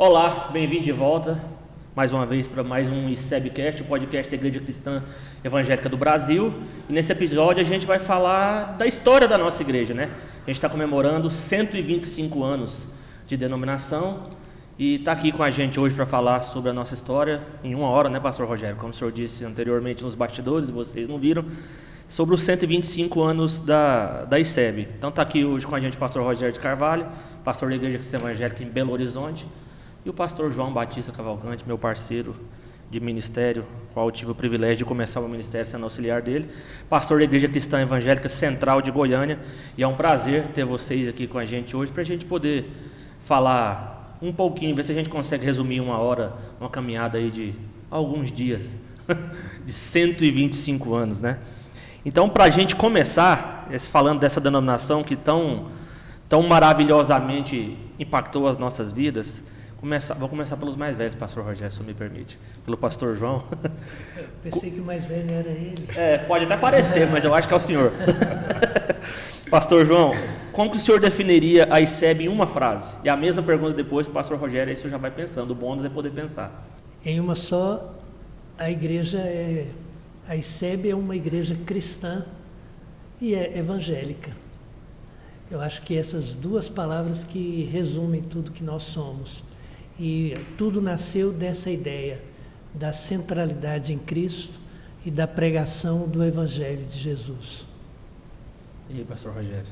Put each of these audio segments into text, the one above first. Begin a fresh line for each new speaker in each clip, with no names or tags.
Olá, bem-vindo de volta mais uma vez para mais um ICEBcast, o podcast da Igreja Cristã Evangélica do Brasil. E nesse episódio a gente vai falar da história da nossa igreja, né? A gente está comemorando 125 anos de denominação e está aqui com a gente hoje para falar sobre a nossa história em uma hora, né, Pastor Rogério? Como o senhor disse anteriormente nos bastidores, vocês não viram, sobre os 125 anos da ICEB. Então está aqui hoje com a gente o Pastor Rogério de Carvalho, pastor da Igreja Cristã Evangélica em Belo Horizonte, e o pastor João Batista Cavalcante, meu parceiro de ministério, qual eu tive o privilégio de começar o ministério sendo auxiliar dele, pastor da Igreja Cristã Evangélica Central de Goiânia, e é um prazer ter vocês aqui com a gente hoje, para a gente poder falar um pouquinho, ver se a gente consegue resumir uma hora, uma caminhada aí de alguns dias, de 125 anos, né? Então, para a gente começar, falando dessa denominação que tão maravilhosamente impactou as nossas vidas, vou começar pelos mais velhos, pastor Rogério, se me permite. Pelo pastor João.
Eu pensei que o mais velho era ele.
Pode até parecer, mas eu acho que é o senhor. Pastor João, como que o senhor definiria a ICEB em uma frase? E a mesma pergunta depois para o pastor Rogério, aí o senhor já vai pensando. O bônus é poder pensar.
Em uma só, a ICEB é uma igreja cristã e é evangélica. Eu acho que essas duas palavras que resumem tudo que nós somos. E tudo nasceu dessa ideia da centralidade em Cristo e da pregação do Evangelho de Jesus.
E aí, pastor Rogério?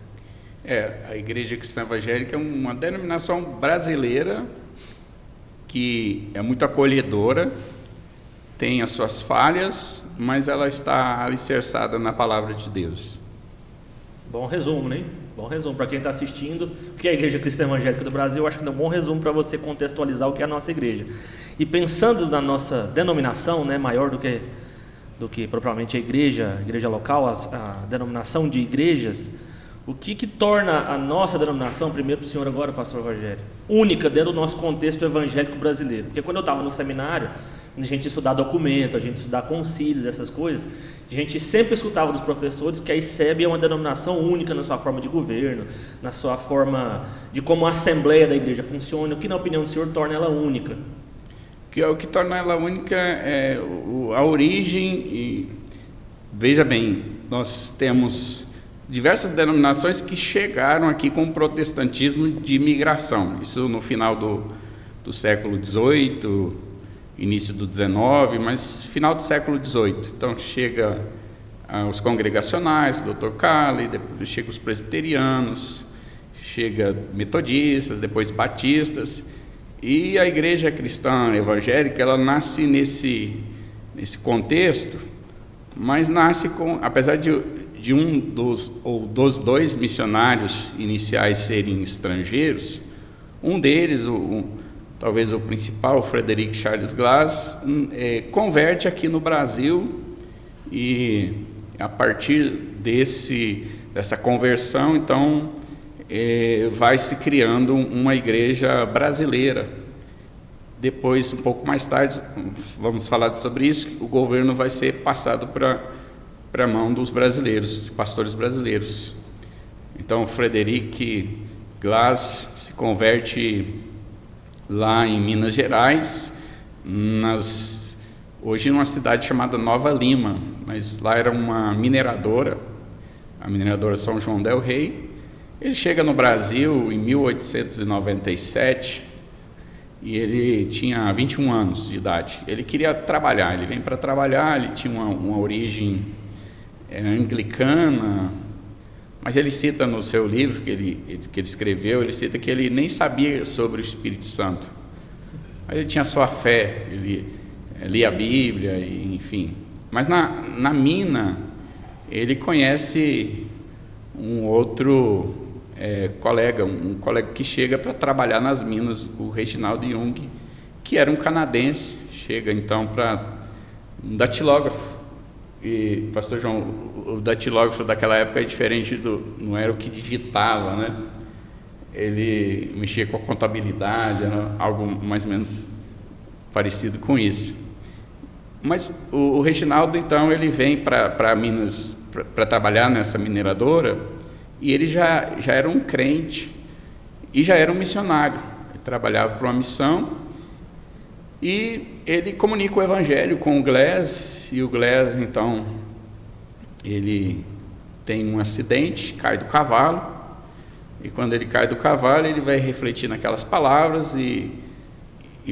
A Igreja Cristã Evangélica é uma denominação brasileira que é muito acolhedora, tem as suas falhas, mas ela está alicerçada na Palavra de Deus.
Bom resumo, né? Bom resumo para quem está assistindo, o que é a Igreja Cristã Evangélica do Brasil. Eu acho que é um bom resumo para você contextualizar o que é a nossa igreja. E pensando na nossa denominação, né, maior do que propriamente a igreja local, a denominação de igrejas, o que torna a nossa denominação, primeiro para o senhor agora, pastor Rogério, única dentro do nosso contexto evangélico brasileiro? Porque quando eu estava no seminário, a gente estudar documento, a gente estudar concílios, essas coisas, a gente sempre escutava dos professores que a ICEB é uma denominação única na sua forma de governo, na sua forma de como a Assembleia da Igreja funciona. O que, na opinião do senhor, torna ela única?
O que torna ela única é a origem. E, veja bem, nós temos diversas denominações que chegaram aqui com o protestantismo de imigração. Isso no final do século XVIII, início do XIX, mas final do século XVIII. Então chega os congregacionais, o Dr. Cali, depois chega os presbiterianos, chega metodistas, depois batistas, e a igreja cristã evangélica, ela nasce nesse contexto, mas nasce apesar de um dos dois missionários iniciais serem estrangeiros, um deles, talvez o principal, o Frederic Charles Glass, converte aqui no Brasil, e a partir dessa conversão, então, vai se criando uma igreja brasileira. Depois, um pouco mais tarde, vamos falar sobre isso, o governo vai ser passado para a mão dos brasileiros, de pastores brasileiros. Então, Frederic Glass se converte lá em Minas Gerais, hoje numa cidade chamada Nova Lima, mas lá era uma mineradora, a mineradora São João del Rei. Ele chega no Brasil em 1897 e ele tinha 21 anos de idade. Ele queria trabalhar, ele vem para trabalhar, ele tinha uma origem anglicana, mas ele cita no seu livro que ele escreveu, ele cita que ele nem sabia sobre o Espírito Santo. Mas ele tinha sua fé, ele lia a Bíblia, enfim. Mas na mina, ele conhece um outro colega, um colega que chega para trabalhar nas minas, o Reginaldo Jung, que era um canadense, chega então para um datilógrafo. E, pastor João, o datilógrafo daquela época é diferente não era o que digitava, né? Ele mexia com a contabilidade, era algo mais ou menos parecido com isso. Mas o Reginaldo, então, ele vem para Minas para trabalhar nessa mineradora, e ele já era um crente e já era um missionário. Ele trabalhava para uma missão, E ele comunica o evangelho com o Glass, e o Glass, então, ele tem um acidente, cai do cavalo, e quando ele cai do cavalo, ele vai refletir naquelas palavras, e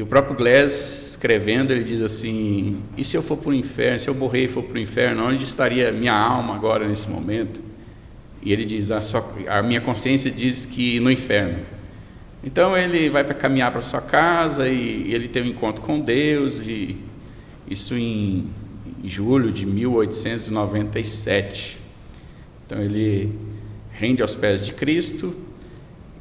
o próprio Glass, escrevendo, ele diz assim: e se eu for para o inferno, se eu morrer e for para o inferno, onde estaria minha alma agora nesse momento? E ele diz: a minha consciência diz que no inferno. Então ele vai para caminhar para sua casa, e ele tem um encontro com Deus, e isso em julho de 1897. Então ele rende aos pés de Cristo,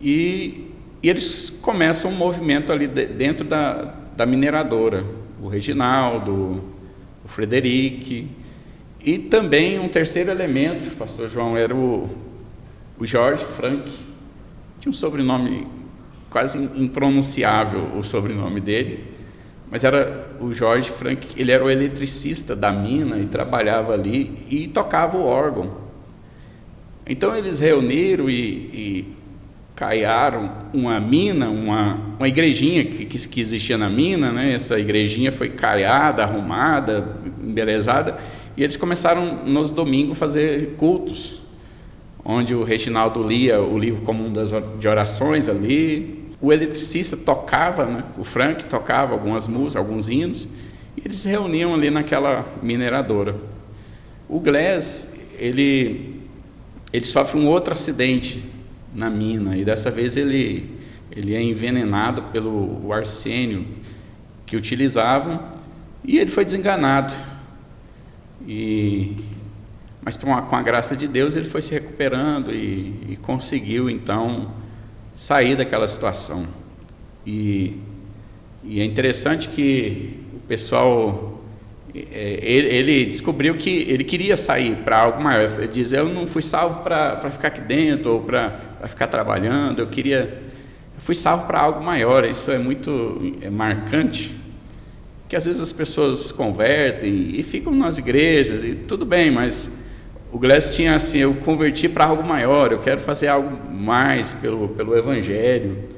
e eles começam um movimento ali dentro da mineradora, o Reginaldo, o Frederic, e também um terceiro elemento, pastor João, era o Jorge Frank. Tinha um sobrenome quase impronunciável, o sobrenome dele, mas era o Jorge Frank. Ele era o eletricista da mina e trabalhava ali e tocava o órgão. Então eles reuniram e caiaram uma mina, uma igrejinha que existia na mina, né? Essa igrejinha foi caiada, arrumada, embelezada, e eles começaram nos domingos a fazer cultos, onde o Reginaldo lia o livro comum de orações ali, o eletricista tocava, né? O Frank tocava algumas músicas, alguns hinos, e eles se reuniam ali naquela mineradora. O Glass, ele sofre um outro acidente na mina, e dessa vez ele é envenenado pelo arsênio que utilizavam, e ele foi desenganado, mas com a graça de Deus ele foi se recuperando e conseguiu então sair daquela situação. E é interessante que o pessoal, ele descobriu que ele queria sair para algo maior. Ele diz: eu não fui salvo para ficar aqui dentro ou para ficar trabalhando, eu fui salvo para algo maior. Isso é muito marcante, que às vezes as pessoas convertem e ficam nas igrejas, e tudo bem, mas o Glass tinha assim: eu converti para algo maior, eu quero fazer algo mais pelo evangelho.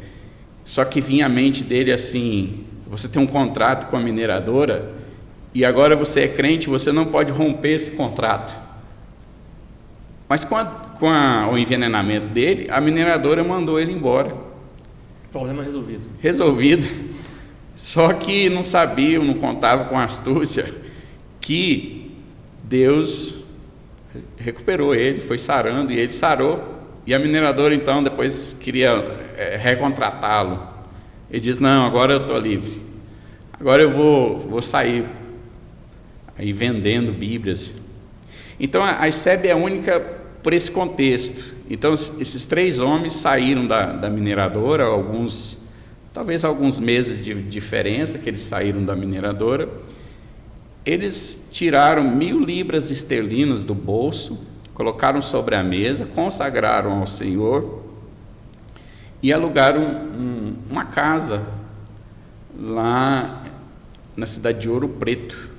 Só que vinha à mente dele assim: você tem um contrato com a mineradora, e agora você é crente, você não pode romper esse contrato. Mas com o envenenamento dele, a mineradora mandou ele embora.
Problema resolvido.
Resolvido. Só que não sabiam, não contavam com a astúcia, que Deus recuperou ele, foi sarando, e ele sarou. E a mineradora então depois queria recontratá-lo. Ele diz: não, agora eu estou livre, agora eu vou sair aí vendendo Bíblias. Então a ICEB é única por esse contexto. Então esses três homens saíram da mineradora, talvez alguns meses de diferença que eles saíram da mineradora. Eles tiraram 1.000 libras esterlinas do bolso, colocaram sobre a mesa, consagraram ao Senhor e alugaram uma casa lá na cidade de Ouro Preto,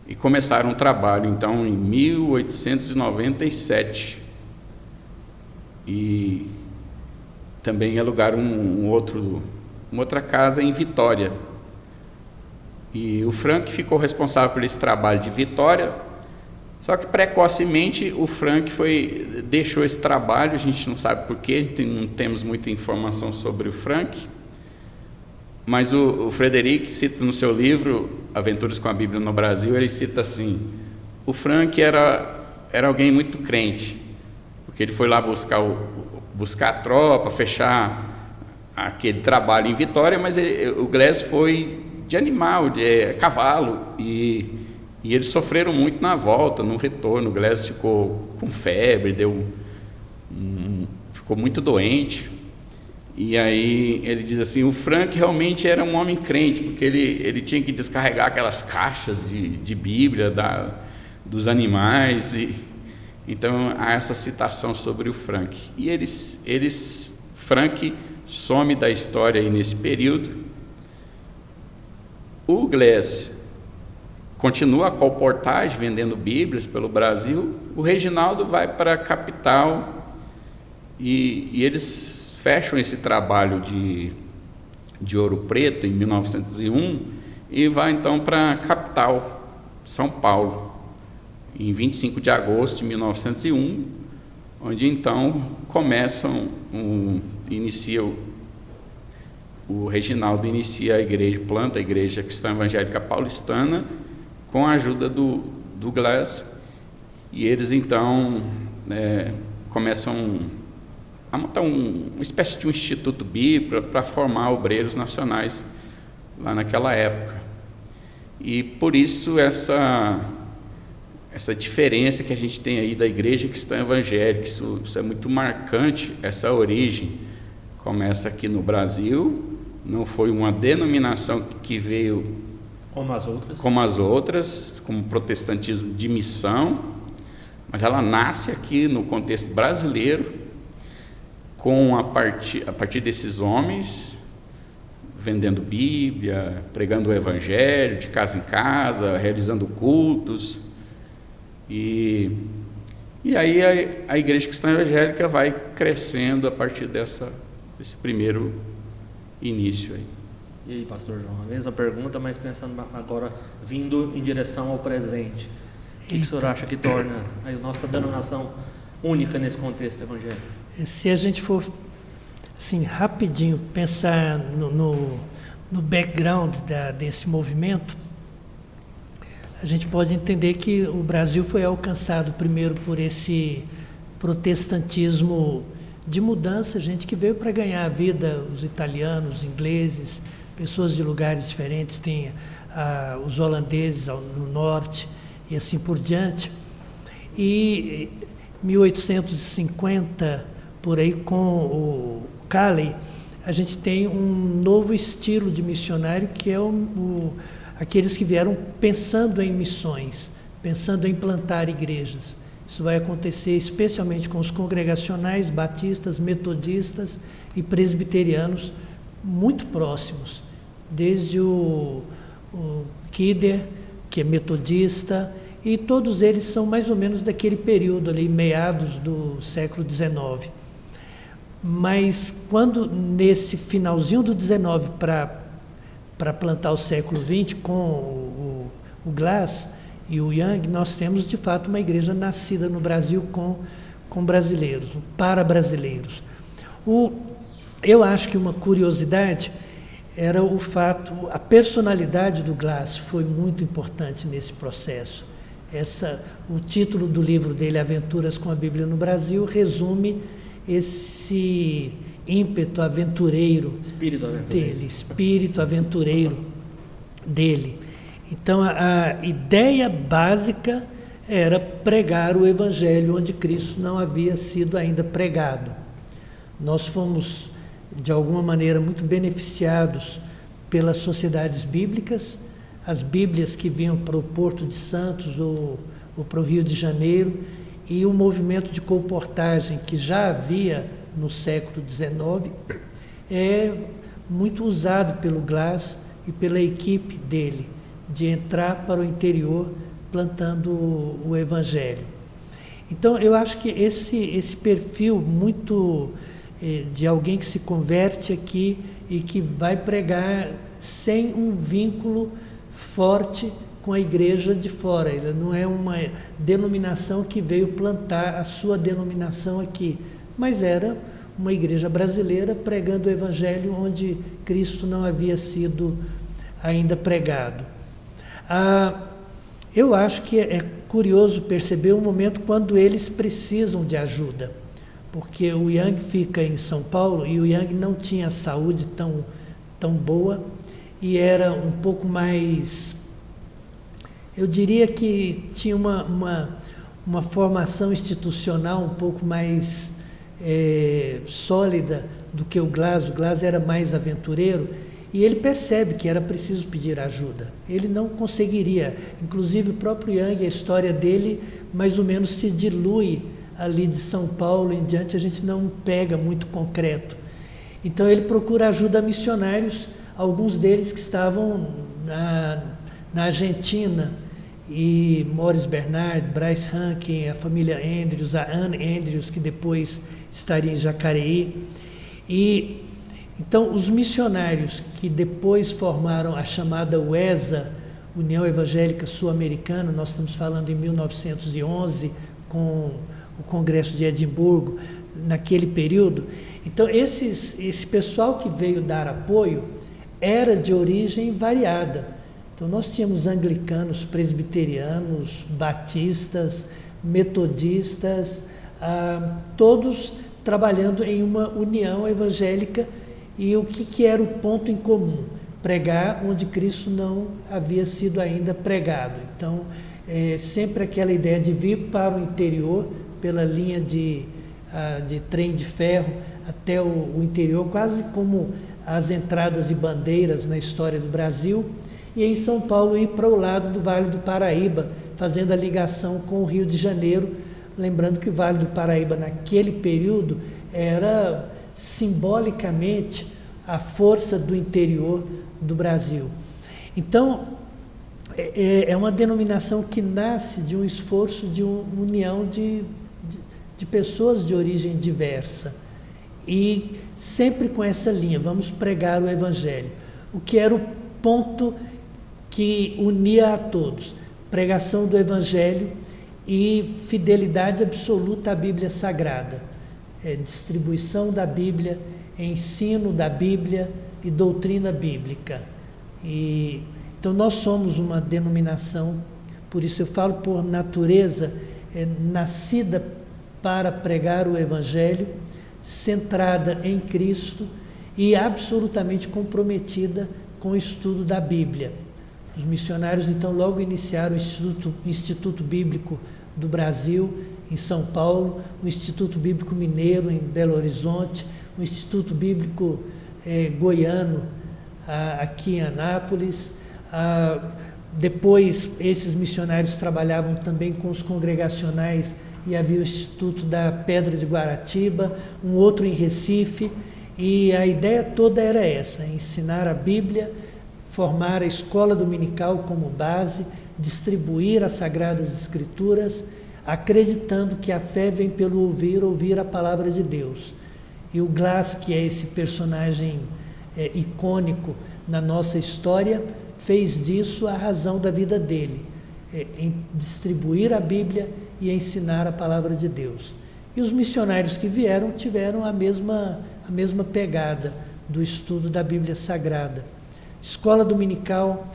e começaram o trabalho então em 1897, e também alugaram uma outra casa em Vitória. E o Frank ficou responsável por esse trabalho de Vitória. Só que precocemente o Frank deixou esse trabalho. A gente não sabe porquê, não temos muita informação sobre o Frank, mas o Frederic cita no seu livro Aventuras com a Bíblia no Brasil, ele cita assim: o Frank era alguém muito crente, porque ele foi lá buscar a tropa, fechar aquele trabalho em Vitória, mas o Glass foi de animal, de cavalo, e eles sofreram muito na volta, no retorno. O Glass ficou com febre, ficou muito doente, e aí ele diz assim: o Frank realmente era um homem crente, porque ele tinha que descarregar aquelas caixas de Bíblia dos animais, e então há essa citação sobre o Frank. E Frank some da história aí nesse período. O Glass continua a colportagem, vendendo Bíblias pelo Brasil. O Reginaldo vai para a capital, e eles fecham esse trabalho de Ouro Preto em 1901, e vai então para a capital, São Paulo, em 25 de agosto de 1901, onde então o Reginaldo inicia a igreja, planta a Igreja Cristã Evangélica Paulistana, com a ajuda do Glass, e eles então começam a montar uma espécie de um instituto bíblico para formar obreiros nacionais lá naquela época. E por isso essa diferença que a gente tem aí da Igreja Cristã Evangélica, isso é muito marcante, essa origem. Começa aqui no Brasil, não foi uma denominação que veio como as outras, como protestantismo de missão, mas ela nasce aqui no contexto brasileiro, a partir desses homens vendendo Bíblia, pregando o Evangelho de casa em casa, realizando cultos, e aí a Igreja Cristã Evangélica vai crescendo a partir desse primeiro início aí.
E aí, pastor João, a mesma pergunta, mas pensando agora, vindo em direção ao presente. O que o senhor acha que torna a nossa denominação única nesse contexto evangélico?
Se a gente for, assim, rapidinho, pensar no background desse movimento, a gente pode entender que o Brasil foi alcançado primeiro por esse protestantismo de mudança, gente que veio para ganhar a vida, os italianos, os ingleses, pessoas de lugares diferentes, tem os holandeses no norte e assim por diante. E 1850, por aí, com o Calley, a gente tem um novo estilo de missionário, que é aqueles que vieram pensando em missões, pensando em plantar igrejas. Isso vai acontecer especialmente com os congregacionais, batistas, metodistas e presbiterianos muito próximos, desde o Kidder, que é metodista, e todos eles são mais ou menos daquele período ali, meados do século XIX. Mas quando nesse finalzinho do XIX para plantar o século XX, com o Glass e o Young, nós temos de fato uma igreja nascida no Brasil com brasileiros, para brasileiros. Eu acho que uma curiosidade era o fato, a personalidade do Glass foi muito importante nesse processo. O título do livro dele, Aventuras com a Bíblia no Brasil, resume esse ímpeto aventureiro, espírito aventureiro dele. Então, a ideia básica era pregar o Evangelho onde Cristo não havia sido ainda pregado. Nós fomos, de alguma maneira, muito beneficiados pelas sociedades bíblicas, as Bíblias que vinham para o Porto de Santos ou para o Rio de Janeiro, e o movimento de colportagem que já havia no século XIX é muito usado pelo Glass e pela equipe dele, de entrar para o interior plantando o Evangelho. Então, eu acho que esse perfil muito de alguém que se converte aqui e que vai pregar sem um vínculo forte com a igreja de fora. Ele não é uma denominação que veio plantar a sua denominação aqui, mas era uma igreja brasileira pregando o Evangelho onde Cristo não havia sido ainda pregado. Eu acho que é curioso perceber o momento quando eles precisam de ajuda, porque o Young fica em São Paulo e o Young não tinha saúde tão boa e era um pouco mais, eu diria que tinha uma formação institucional um pouco mais sólida do que o Glass. O Glass era mais aventureiro e ele percebe que era preciso pedir ajuda. Ele não conseguiria, inclusive o próprio Young, a história dele mais ou menos se dilui ali de São Paulo em diante, a gente não pega muito concreto. Então ele procura ajuda a missionários, alguns deles que estavam na Argentina, e Morris Bernard, Bryce Hankin, a família Andrews, a Anne Andrews, que depois estaria em Jacareí. E Então, os missionários que depois formaram a chamada UESA, União Evangélica Sul-Americana, nós estamos falando em 1911, com o Congresso de Edimburgo, naquele período. Então, esse pessoal que veio dar apoio era de origem variada. Então, nós tínhamos anglicanos, presbiterianos, batistas, metodistas, todos trabalhando em uma união evangélica. E o que era o ponto em comum? Pregar onde Cristo não havia sido ainda pregado. Então, sempre aquela ideia de vir para o interior, pela linha de trem de ferro até o interior, quase como as entradas e bandeiras na história do Brasil, e em São Paulo ir para o lado do Vale do Paraíba, fazendo a ligação com o Rio de Janeiro, lembrando que o Vale do Paraíba naquele período era simbolicamente a força do interior do Brasil. Então, é uma denominação que nasce de um esforço de união de pessoas de origem diversa, e sempre com essa linha, vamos pregar o Evangelho. O que era o ponto que unia a todos? Pregação do Evangelho e fidelidade absoluta à Bíblia Sagrada. Distribuição da Bíblia, ensino da Bíblia e doutrina bíblica. Então nós somos uma denominação, por isso eu falo por natureza, nascida para pregar o Evangelho, centrada em Cristo e absolutamente comprometida com o estudo da Bíblia. Os missionários então logo iniciaram o Instituto Bíblico do Brasil, em São Paulo, o Instituto Bíblico Mineiro, em Belo Horizonte, o Instituto Bíblico Goiano, aqui em Anápolis. Depois, esses missionários trabalhavam também com os congregacionais, e havia o Instituto da Pedra de Guaratiba, um outro em Recife, e a ideia toda era essa: ensinar a Bíblia, formar a escola dominical como base, distribuir as Sagradas Escrituras, acreditando que a fé vem pelo ouvir a palavra de Deus. E o Glass, que é esse personagem icônico na nossa história, fez disso a razão da vida dele, em distribuir a Bíblia e ensinar a palavra de Deus. E os missionários que vieram tiveram a mesma pegada do estudo da Bíblia Sagrada. Escola dominical,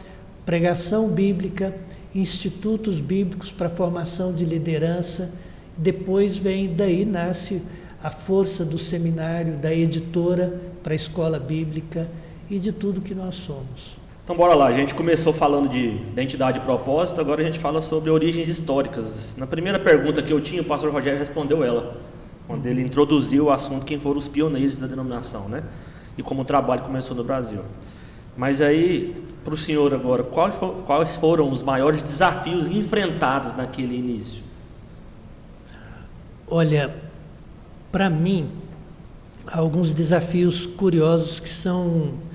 pregação bíblica, institutos bíblicos para formação de liderança. Depois daí nasce a força do seminário, da editora para a escola bíblica e de tudo que nós somos.
Então bora lá, a gente começou falando de identidade e propósito, agora a gente fala sobre origens históricas. Na primeira pergunta que eu tinha, o pastor Rogério respondeu ela, quando ele introduziu o assunto, quem foram os pioneiros da denominação, né? E como o trabalho começou no Brasil. Mas aí, para o senhor agora, quais foram os maiores desafios enfrentados naquele início?
Olha, para mim, há alguns desafios curiosos que são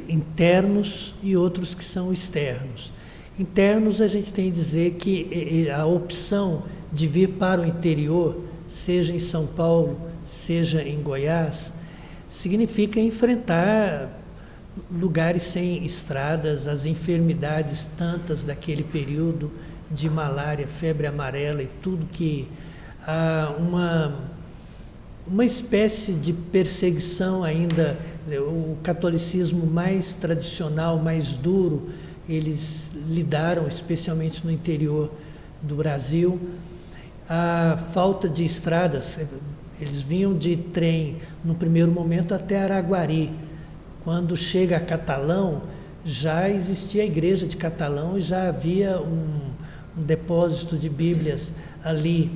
internos e outros que são externos. Internos, a gente tem que dizer que a opção de vir para o interior, seja em São Paulo, seja em Goiás, significa enfrentar lugares sem estradas, as enfermidades tantas daquele período de malária, febre amarela e tudo que há uma espécie de perseguição ainda. O catolicismo mais tradicional, mais duro, eles lidaram especialmente no interior do Brasil. A falta de estradas, eles vinham de trem no primeiro momento até Araguari. Quando chega a Catalão, já existia a igreja de Catalão e já havia um depósito de Bíblias ali.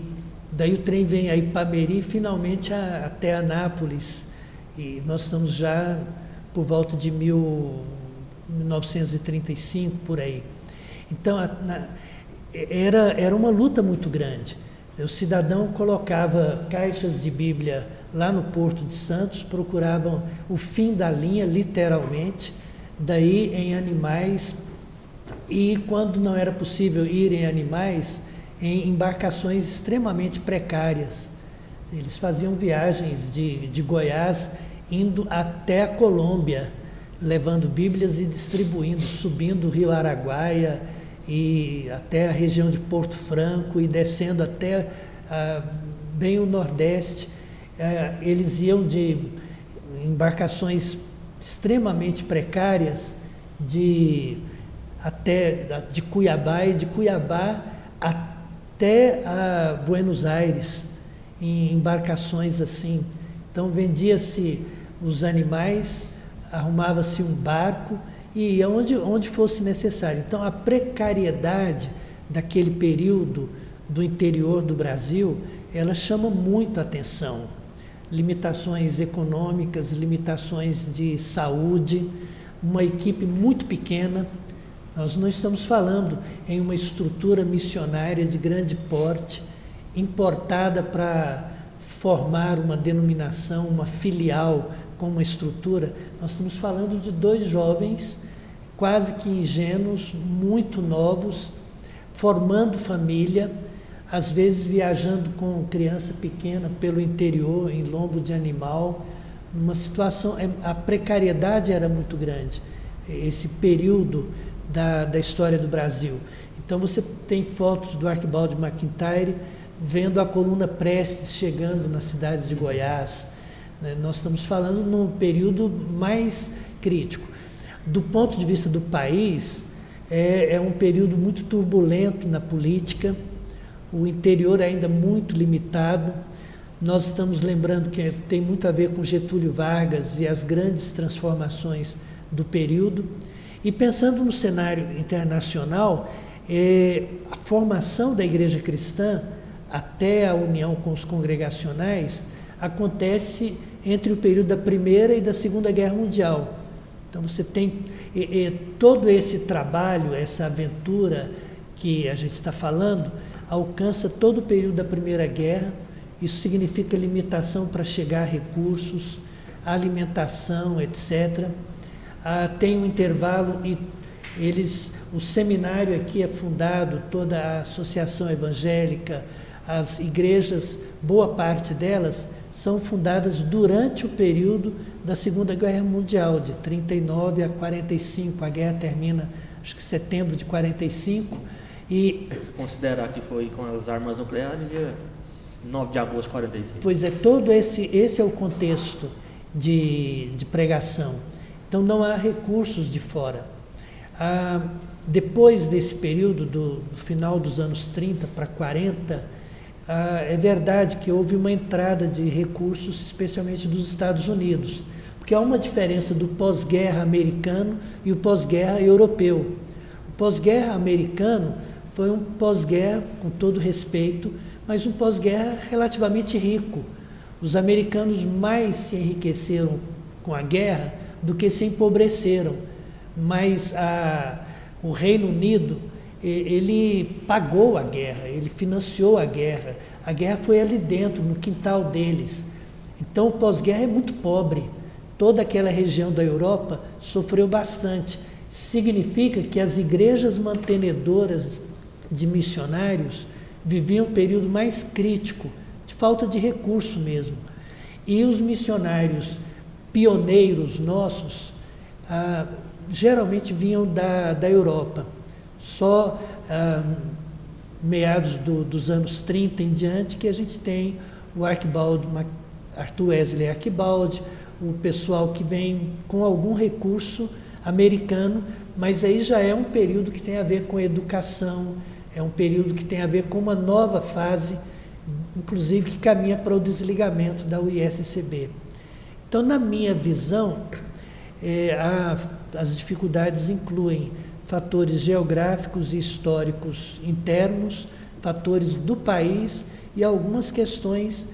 Daí o trem vem a Ipameri, finalmente até Anápolis. E nós estamos já por volta de 1935, por aí. Então, era uma luta muito grande. O cidadão colocava caixas de Bíblia lá no Porto de Santos, procuravam o fim da linha, literalmente, daí em Animais, e quando não era possível ir em Animais, em embarcações extremamente precárias. Eles faziam viagens de Goiás indo até a Colômbia, levando Bíblias e distribuindo, subindo o rio Araguaia e até a região de Porto Franco e descendo até bem o Nordeste. Eles iam de embarcações extremamente precárias de Cuiabá e de Cuiabá até Buenos Aires, em embarcações assim. Então vendia-se os animais, arrumava-se um barco e ia onde fosse necessário. Então a precariedade daquele período do interior do Brasil, ela chama muito a atenção. Limitações econômicas, limitações de saúde, uma equipe muito pequena. Nós não estamos falando em uma estrutura missionária de grande porte, importada para formar uma denominação, uma filial com uma estrutura. Nós estamos falando de 2 jovens, quase que ingênuos, muito novos, formando família, às vezes viajando com criança pequena pelo interior, em lombo de animal, numa situação, a precariedade era muito grande, esse período da história do Brasil. Então você tem fotos do Arquibaldo McIntyre vendo a coluna Prestes chegando nas cidades de Goiás. Nós estamos falando num período mais crítico. Do ponto de vista do país, é um período muito turbulento na política, o interior ainda muito limitado. Nós estamos lembrando que tem muito a ver com Getúlio Vargas e as grandes transformações do período. E pensando no cenário internacional, a formação da Igreja Cristã, até a união com os congregacionais, acontece entre o período da Primeira e da Segunda Guerra Mundial. Então você tem todo esse trabalho, essa aventura que a gente está falando, alcança todo o período da Primeira Guerra. Isso significa limitação para chegar a recursos, alimentação, etc. Tem um intervalo e o seminário aqui é fundado, toda a associação evangélica, as igrejas, boa parte delas, são fundadas durante o período da Segunda Guerra Mundial, de 39 a 45. A guerra termina, acho que setembro de 45. E
se considerar que foi com as armas nucleares, dia 9 de agosto de 45.
Pois é, todo esse é o contexto de pregação. Então não há recursos de fora. Depois desse período, do final dos anos 30 para 40, é verdade que houve uma entrada de recursos, especialmente dos Estados Unidos, porque há uma diferença do pós-guerra americano e o pós-guerra europeu. O pós-guerra americano foi um pós-guerra, com todo respeito, mas um pós-guerra relativamente rico. Os americanos mais se enriqueceram com a guerra do que se empobreceram, mas o Reino Unido, ele pagou a guerra, ele financiou a guerra foi ali dentro, no quintal deles. Então o pós-guerra é muito pobre, toda aquela região da Europa sofreu bastante. Significa que as igrejas mantenedoras de missionários viviam um período mais crítico, de falta de recurso mesmo. E os missionários pioneiros nossos, geralmente vinham da Europa. Só meados dos anos 30 em diante que a gente tem o Arthur Wesley Arquibaldi, o pessoal que vem com algum recurso americano, mas aí já é um período que tem a ver com educação, é um período que tem a ver com uma nova fase, inclusive que caminha para o desligamento da UISCB. Então, na minha visão, as dificuldades incluem fatores geográficos e históricos internos, fatores do país e algumas questões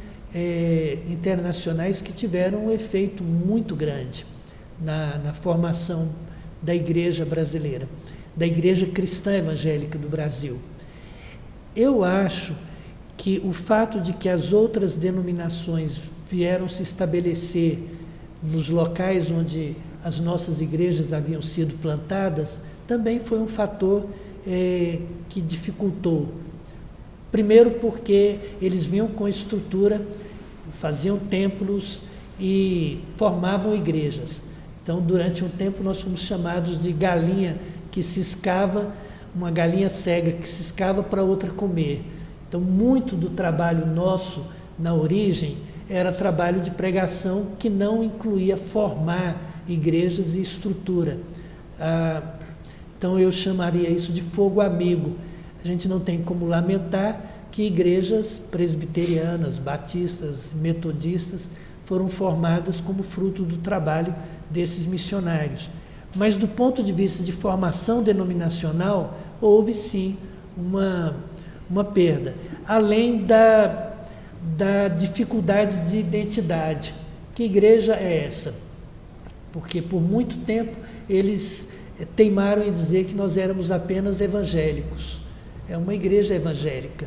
internacionais que tiveram um efeito muito grande na formação da igreja brasileira, da igreja cristã evangélica do Brasil. Eu acho que o fato de que as outras denominações vieram se estabelecer nos locais onde as nossas igrejas haviam sido plantadas, também foi um fator que dificultou. Primeiro porque eles vinham com estrutura, faziam templos e formavam igrejas. Então, durante um tempo, nós fomos chamados de galinha que ciscava, uma galinha cega que ciscava para outra comer. Então, muito do trabalho nosso na origem era trabalho de pregação que não incluía formar igrejas e estrutura. Então, eu chamaria isso de fogo amigo. A gente não tem como lamentar que igrejas presbiterianas, batistas, metodistas foram formadas como fruto do trabalho desses missionários. Mas do ponto de vista de formação denominacional, houve sim uma perda. Além da dificuldade de identidade. Que igreja é essa? Porque por muito tempo eles teimaram em dizer que nós éramos apenas evangélicos. É uma igreja evangélica.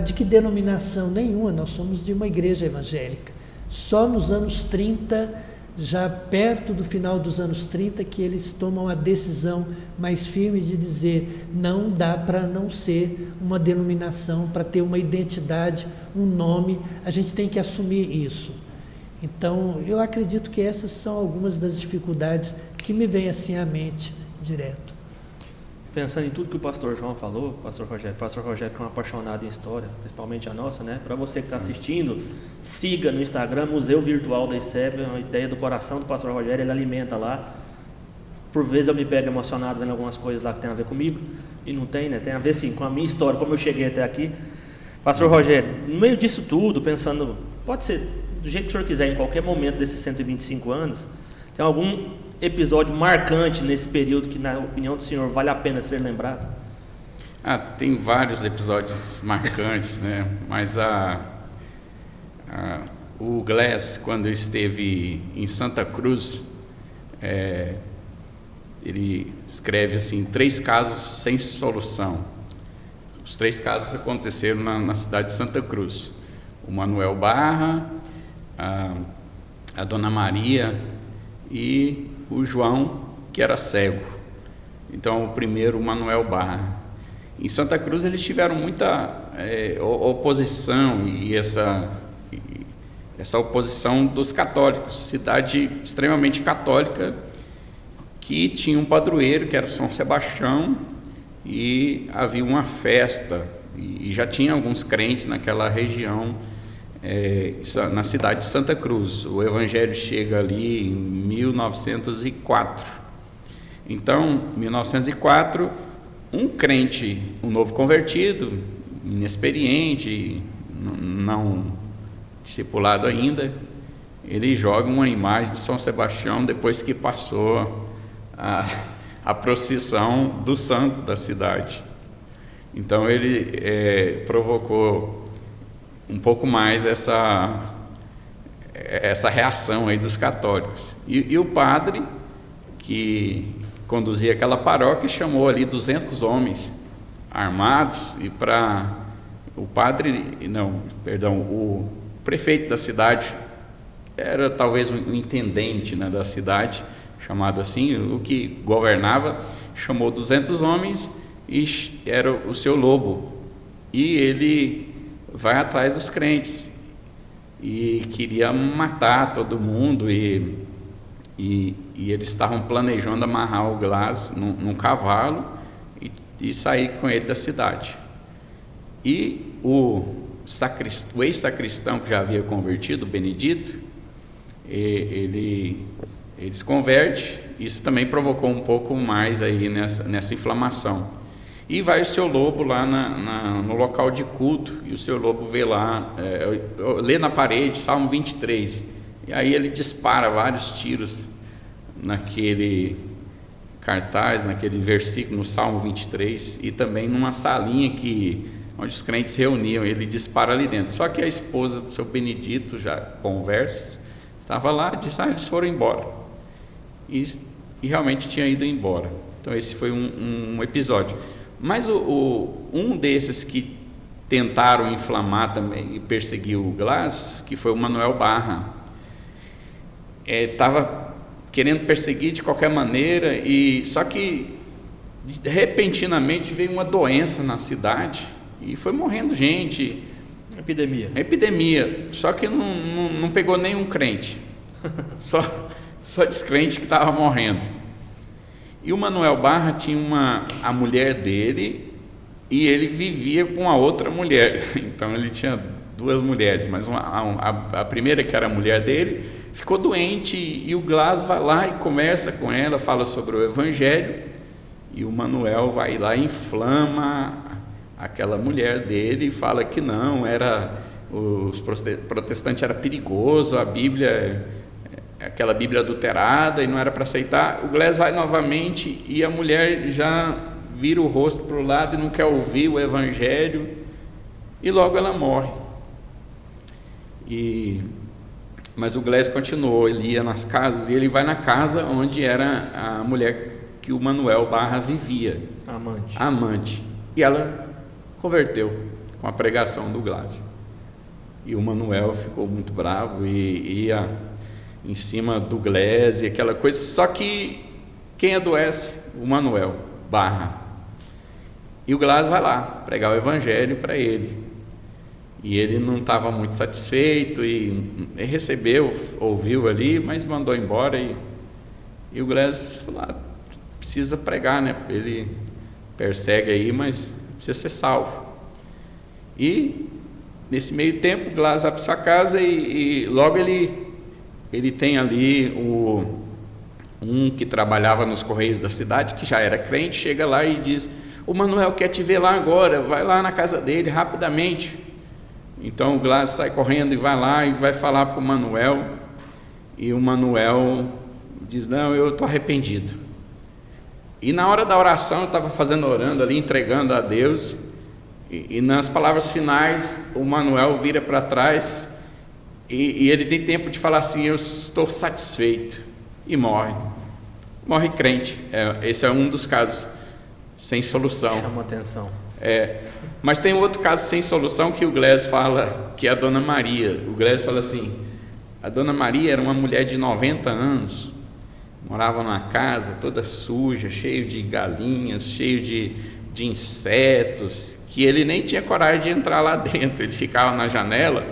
De que denominação? Nenhuma, nós somos de uma igreja evangélica. Só nos anos 30, já perto do final dos anos 30, que eles tomam a decisão mais firme de dizer não dá para não ser uma denominação, para ter uma identidade, um nome, a gente tem que assumir isso. Então, eu acredito que essas são algumas das dificuldades que me vêm assim à mente direto.
Pensando em tudo que o pastor João falou, pastor Rogério que é um apaixonado em história, principalmente a nossa, né? Para você que está assistindo, siga no Instagram, Museu Virtual da ICEB, é uma ideia do coração do pastor Rogério, ele alimenta lá. Por vezes eu me pego emocionado vendo algumas coisas lá que tem a ver comigo, e não tem, né? Tem a ver sim com a minha história, como eu cheguei até aqui. Pastor Rogério, no meio disso tudo, pensando, pode ser do jeito que o senhor quiser, em qualquer momento desses 125 anos, tem algum episódio marcante nesse período que, na opinião do senhor, vale a pena ser lembrado?
Tem vários episódios marcantes, né? Mas o Glass, quando esteve em Santa Cruz, ele escreve assim, 3 casos sem solução. Os 3 casos aconteceram na cidade de Santa Cruz. O Manuel Barra, a Dona Maria e o João, que era cego. Então, o primeiro, o Manuel Barra. Em Santa Cruz, eles tiveram muita oposição, e essa oposição dos católicos. Cidade extremamente católica, que tinha um padroeiro, que era São Sebastião, e havia uma festa, e já tinha alguns crentes naquela região, na cidade de Santa Cruz. O evangelho chega ali em 1904. Então, em 1904, um crente, um novo convertido, inexperiente, não discipulado ainda, ele joga uma imagem de São Sebastião depois que passou a procissão do santo da cidade. Então ele provocou um pouco mais essa reação aí dos católicos. E o padre que conduzia aquela paróquia chamou ali 200 homens armados, e o prefeito da cidade, era talvez um intendente, né, da cidade, chamado assim, o que governava, chamou 200 homens, e era o seu Lobo, e ele vai atrás dos crentes e queria matar todo mundo, e eles estavam planejando amarrar o Glass num cavalo e sair com ele da cidade. E o ex-sacristão, que já havia convertido, o Benedito, ele se converte. Isso também provocou um pouco mais aí nessa inflamação. E vai o seu Lobo lá no local de culto, e o seu Lobo vê lá, lê na parede Salmo 23, e aí ele dispara vários tiros naquele cartaz, naquele versículo, no Salmo 23, e também numa salinha onde os crentes reuniam, ele dispara ali dentro. Só que a esposa do seu Benedito, já conversa, estava lá, disse, eles foram embora, e realmente tinha ido embora. Então esse foi um episódio. Mas um desses que tentaram inflamar também e perseguir o Glass, que foi o Manuel Barra, estava querendo perseguir de qualquer maneira, só que repentinamente veio uma doença na cidade e foi morrendo gente.
Epidemia.
Só que não pegou nenhum crente. Só descrente que estava morrendo. E o Manuel Barra tinha a mulher dele, e ele vivia com a outra mulher. Então ele tinha duas mulheres, mas a primeira, que era a mulher dele, ficou doente, e o Glas vai lá e conversa com ela, fala sobre o Evangelho, e o Manuel vai lá e inflama aquela mulher dele e fala que não, os protestantes era perigoso, a Bíblia, aquela Bíblia adulterada, e não era para aceitar. O Glas vai novamente, e a mulher já vira o rosto para o lado e não quer ouvir o Evangelho, e logo ela morre. Mas o Glas continuou, ele ia nas casas, e ele vai na casa onde era a mulher que o Manuel Barra vivia, a amante, e ela converteu com a pregação do Glas. E o Manuel ficou muito bravo e ia em cima do Glas e aquela coisa. Só que quem adoece? O Manuel Barra. E o Glas vai lá pregar o Evangelho para ele. E ele não estava muito satisfeito e recebeu, ouviu ali, mas mandou embora. E o Glas falou: precisa pregar, né? Ele persegue aí, mas precisa ser salvo. E nesse meio tempo, o Glas vai para sua casa, e logo ele tem ali um que trabalhava nos Correios da cidade, que já era crente, chega lá e diz: o Manuel quer te ver lá agora, vai lá na casa dele rapidamente. Então o Glas sai correndo e vai lá e vai falar para o Manuel, e o Manuel diz: não, eu estou arrependido. E na hora da oração, eu estava orando ali, entregando a Deus, e nas palavras finais, o Manuel vira para trás, e ele tem tempo de falar assim: eu estou satisfeito, e morre crente. Esse é um dos casos sem solução.
Chama atenção.
Mas tem outro caso sem solução que o Glas fala, que é a Dona Maria. O Glas fala assim: a Dona Maria era uma mulher de 90 anos, morava numa casa toda suja, cheio de galinhas, cheio de insetos, que ele nem tinha coragem de entrar lá dentro. Ele ficava na janela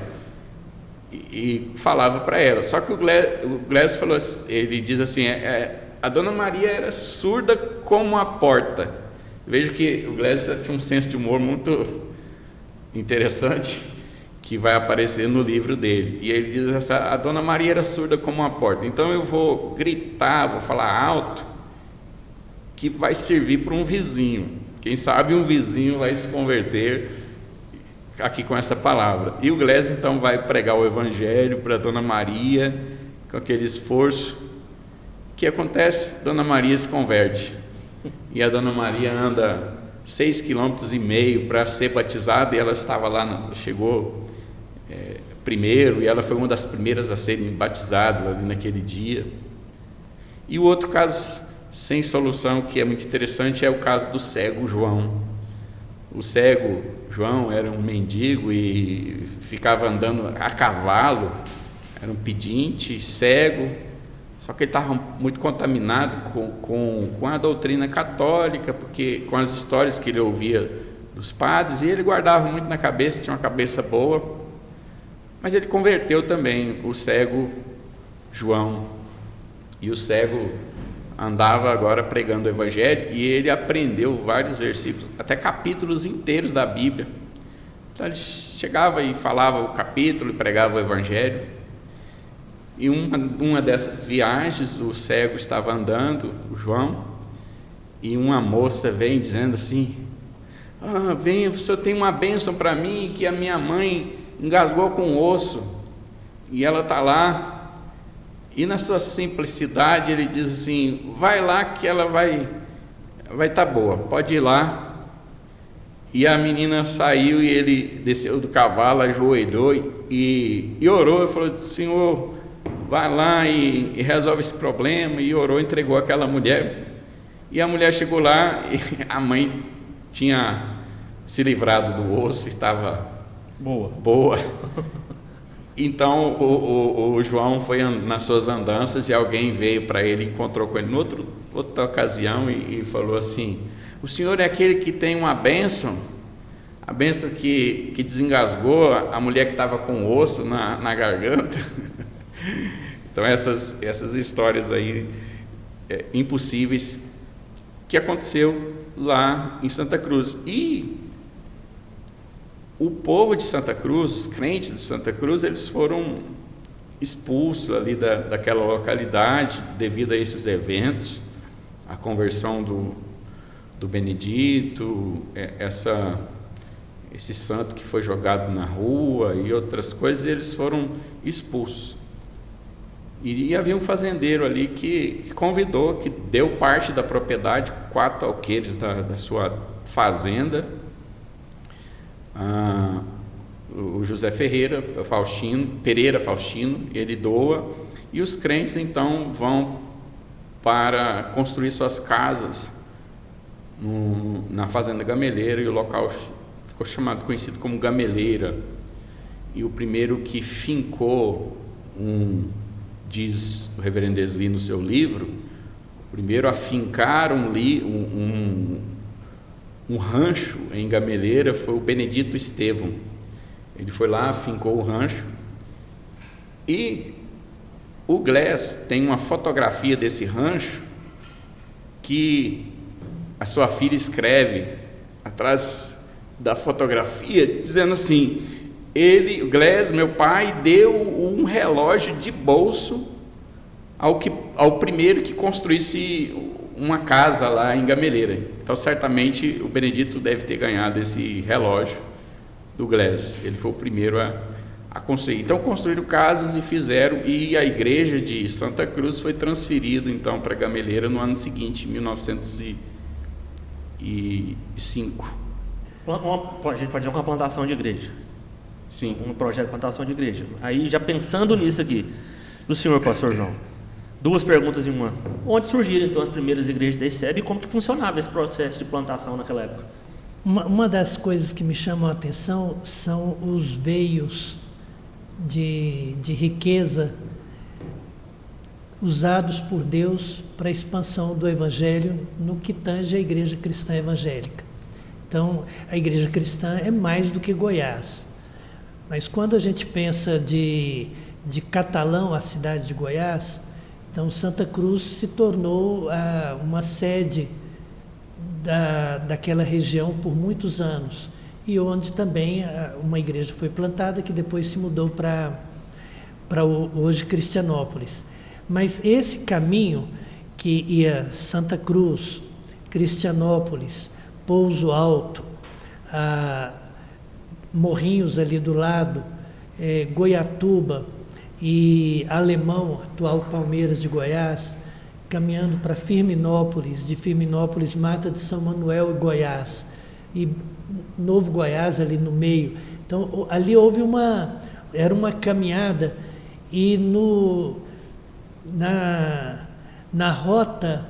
e falava para ela. Só que o Glas falou, ele diz assim: a Dona Maria era surda como a porta. Vejo que o Glas tinha um senso de humor muito interessante, que vai aparecer no livro dele. E ele diz assim: a Dona Maria era surda como uma porta, então eu vou gritar, vou falar alto, que vai servir para um vizinho. Quem sabe um vizinho vai se converter aqui com essa palavra. E o Glas então vai pregar o Evangelho para a Dona Maria, com aquele esforço. O que acontece? Dona Maria se converte. E a Dona Maria anda 6,5 km para ser batizada, e ela estava lá, chegou primeiro, e ela foi uma das primeiras a serem batizadas ali naquele dia. E o outro caso sem solução, que é muito interessante, é o caso do cego João. O cego João era um mendigo e ficava andando a cavalo, era um pedinte, cego, só que ele estava muito contaminado com a doutrina católica, porque com as histórias que ele ouvia dos padres, e ele guardava muito na cabeça, tinha uma cabeça boa, mas ele converteu também, o cego João. E o cego andava agora pregando o Evangelho, e ele aprendeu vários versículos, até capítulos inteiros da Bíblia. Então ele chegava e falava o capítulo e pregava o Evangelho. E uma dessas viagens, o cego estava andando, o João, e uma moça vem dizendo assim: vem, o senhor tem uma bênção para mim, que a minha mãe engasgou com osso, e ela está lá. E na sua simplicidade ele diz assim: vai lá que ela vai estar boa, pode ir lá. E a menina saiu, e ele desceu do cavalo, ajoelhou e orou, e falou: Senhor, vai lá e resolve esse problema. E orou, entregou aquela mulher. E a mulher chegou lá, e a mãe tinha se livrado do osso, estava boa. Então o João foi nas suas andanças, e alguém veio para ele, encontrou com ele em outra ocasião, e falou assim: o senhor é aquele que tem uma bênção, a bênção que desengasgou a mulher que estava com osso na garganta. Então essas histórias aí impossíveis que aconteceu lá em Santa Cruz. E o povo de Santa Cruz, os crentes de Santa Cruz, eles foram expulsos ali daquela localidade devido a esses eventos, a conversão do Benedito, esse santo que foi jogado na rua e outras coisas, eles foram expulsos. E havia um fazendeiro ali que convidou, que deu parte da propriedade, 4 alqueires da sua fazenda, o José Pereira Faustino, ele doa, e os crentes então vão para construir suas casas na fazenda Gameleira, e o local ficou conhecido como Gameleira. E o primeiro que fincou diz o reverendo Esli no seu livro, o primeiro a fincar um rancho em Gameleira foi o Benedito Estevão. Ele foi lá, fincou o rancho, e o Glass tem uma fotografia desse rancho que a sua filha escreve atrás da fotografia, dizendo assim: o Glass, meu pai, deu um relógio de bolso ao primeiro que construísse uma casa lá em Gameleira. Então certamente o Benedito deve ter ganhado esse relógio do Glass. Ele foi o primeiro a construir. Então construíram casas e fizeram, e a igreja de Santa Cruz foi transferida então para Gameleira no ano seguinte, 1905.
A gente pode dizer uma plantação de igreja.
Sim.
Um projeto de plantação de igreja. Aí, já pensando nisso aqui, do senhor pastor João, 2 perguntas em uma. Onde surgiram então as primeiras igrejas da ICEB e como que funcionava esse processo de plantação naquela época?
Uma das coisas que me chamam a atenção são os veios de riqueza usados por Deus para a expansão do Evangelho no que tange a Igreja Cristã Evangélica. Então, a Igreja Cristã é mais do que Goiás. Mas quando a gente pensa de Catalão, a cidade de Goiás, então Santa Cruz se tornou uma sede daquela região por muitos anos, e onde também uma igreja foi plantada, que depois se mudou para hoje Cristianópolis. Mas esse caminho que ia Santa Cruz, Cristianópolis, Pouso Alto, Morrinhos ali do lado, Goiatuba e Alemão, atual Palmeiras de Goiás, caminhando para Firminópolis, de Firminópolis, Mata de São Manuel e Goiás, e Novo Goiás ali no meio. Então ali era uma caminhada, e na rota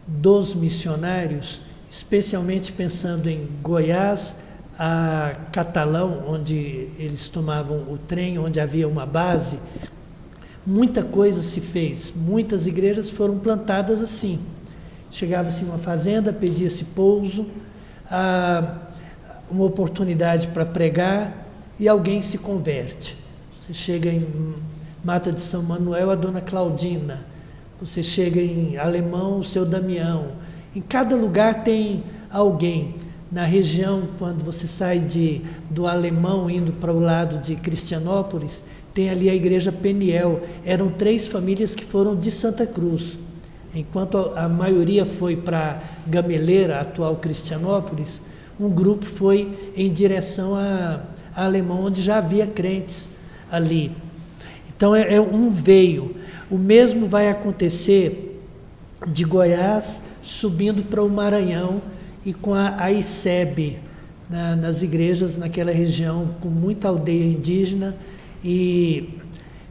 dos missionários, especialmente pensando em Goiás, a Catalão, onde eles tomavam o trem, onde havia uma base, muita coisa se fez, muitas igrejas foram plantadas assim. Chegava-se uma fazenda, pedia-se pouso, uma oportunidade para pregar, e alguém se converte. Você chega em Mata de São Manuel, a dona Claudina. Você chega em Alemão, o seu Damião. Em cada lugar tem alguém. Na região, quando você sai do Alemão, indo para o lado de Cristianópolis, tem ali a igreja Peniel. Eram 3 famílias que foram de Santa Cruz. Enquanto a maioria foi para Gameleira, atual Cristianópolis, um grupo foi em direção a Alemão, onde já havia crentes ali. Então um veio. O mesmo vai acontecer de Goiás, subindo para o Maranhão, e com a ICEB, nas igrejas naquela região, com muita aldeia indígena, e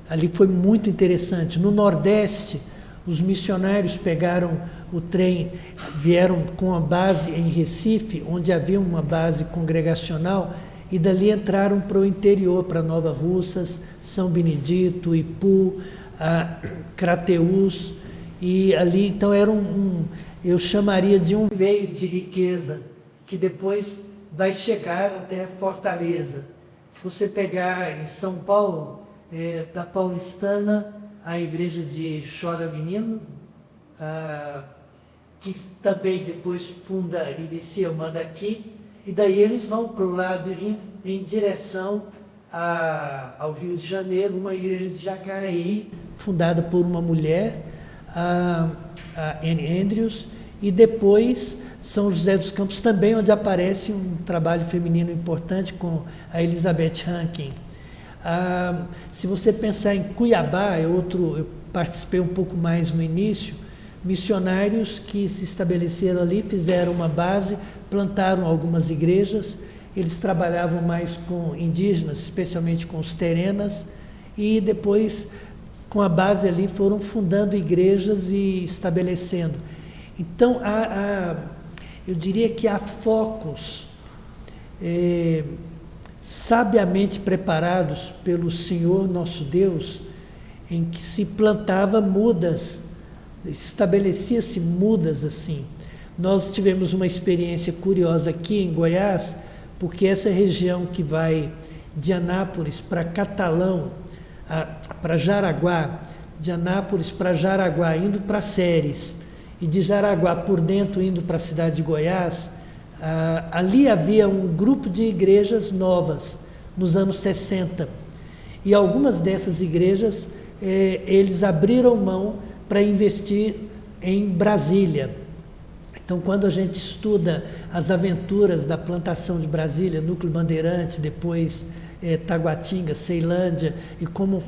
ali foi muito interessante. No Nordeste, os missionários pegaram o trem, vieram com a base em Recife, onde havia uma base congregacional, e dali entraram para o interior, para Nova Russas, São Benedito, Ipu, Crateús, e ali então era eu chamaria de um veio de riqueza, que depois vai chegar até Fortaleza. Se você pegar em São Paulo, da Paulistana a igreja de Chora Menino, que também depois inicia o Mandaqui, e daí eles vão para o lado em direção ao Rio de Janeiro, uma igreja de Jacareí, fundada por uma mulher, a Anne Andrews, e depois São José dos Campos também, onde aparece um trabalho feminino importante com a Elizabeth Rankin. Se você pensar em Cuiabá, eu participei um pouco mais no início, missionários que se estabeleceram ali, fizeram uma base, plantaram algumas igrejas, eles trabalhavam mais com indígenas, especialmente com os terenas, e depois, com a base ali, foram fundando igrejas e estabelecendo. Então, eu diria que há focos sabiamente preparados pelo Senhor nosso Deus, em que se plantava mudas, estabelecia-se mudas assim. Nós tivemos uma experiência curiosa aqui em Goiás, porque essa região que vai de Anápolis para Catalão, para Jaraguá, de Anápolis para Jaraguá, indo para Ceres, e de Jaraguá por dentro indo para a cidade de Goiás, ali havia um grupo de igrejas novas, nos anos 60. E algumas dessas igrejas, eles abriram mão para investir em Brasília. Então, quando a gente estuda as aventuras da plantação de Brasília, Núcleo Bandeirante, depois Taguatinga, Ceilândia, e como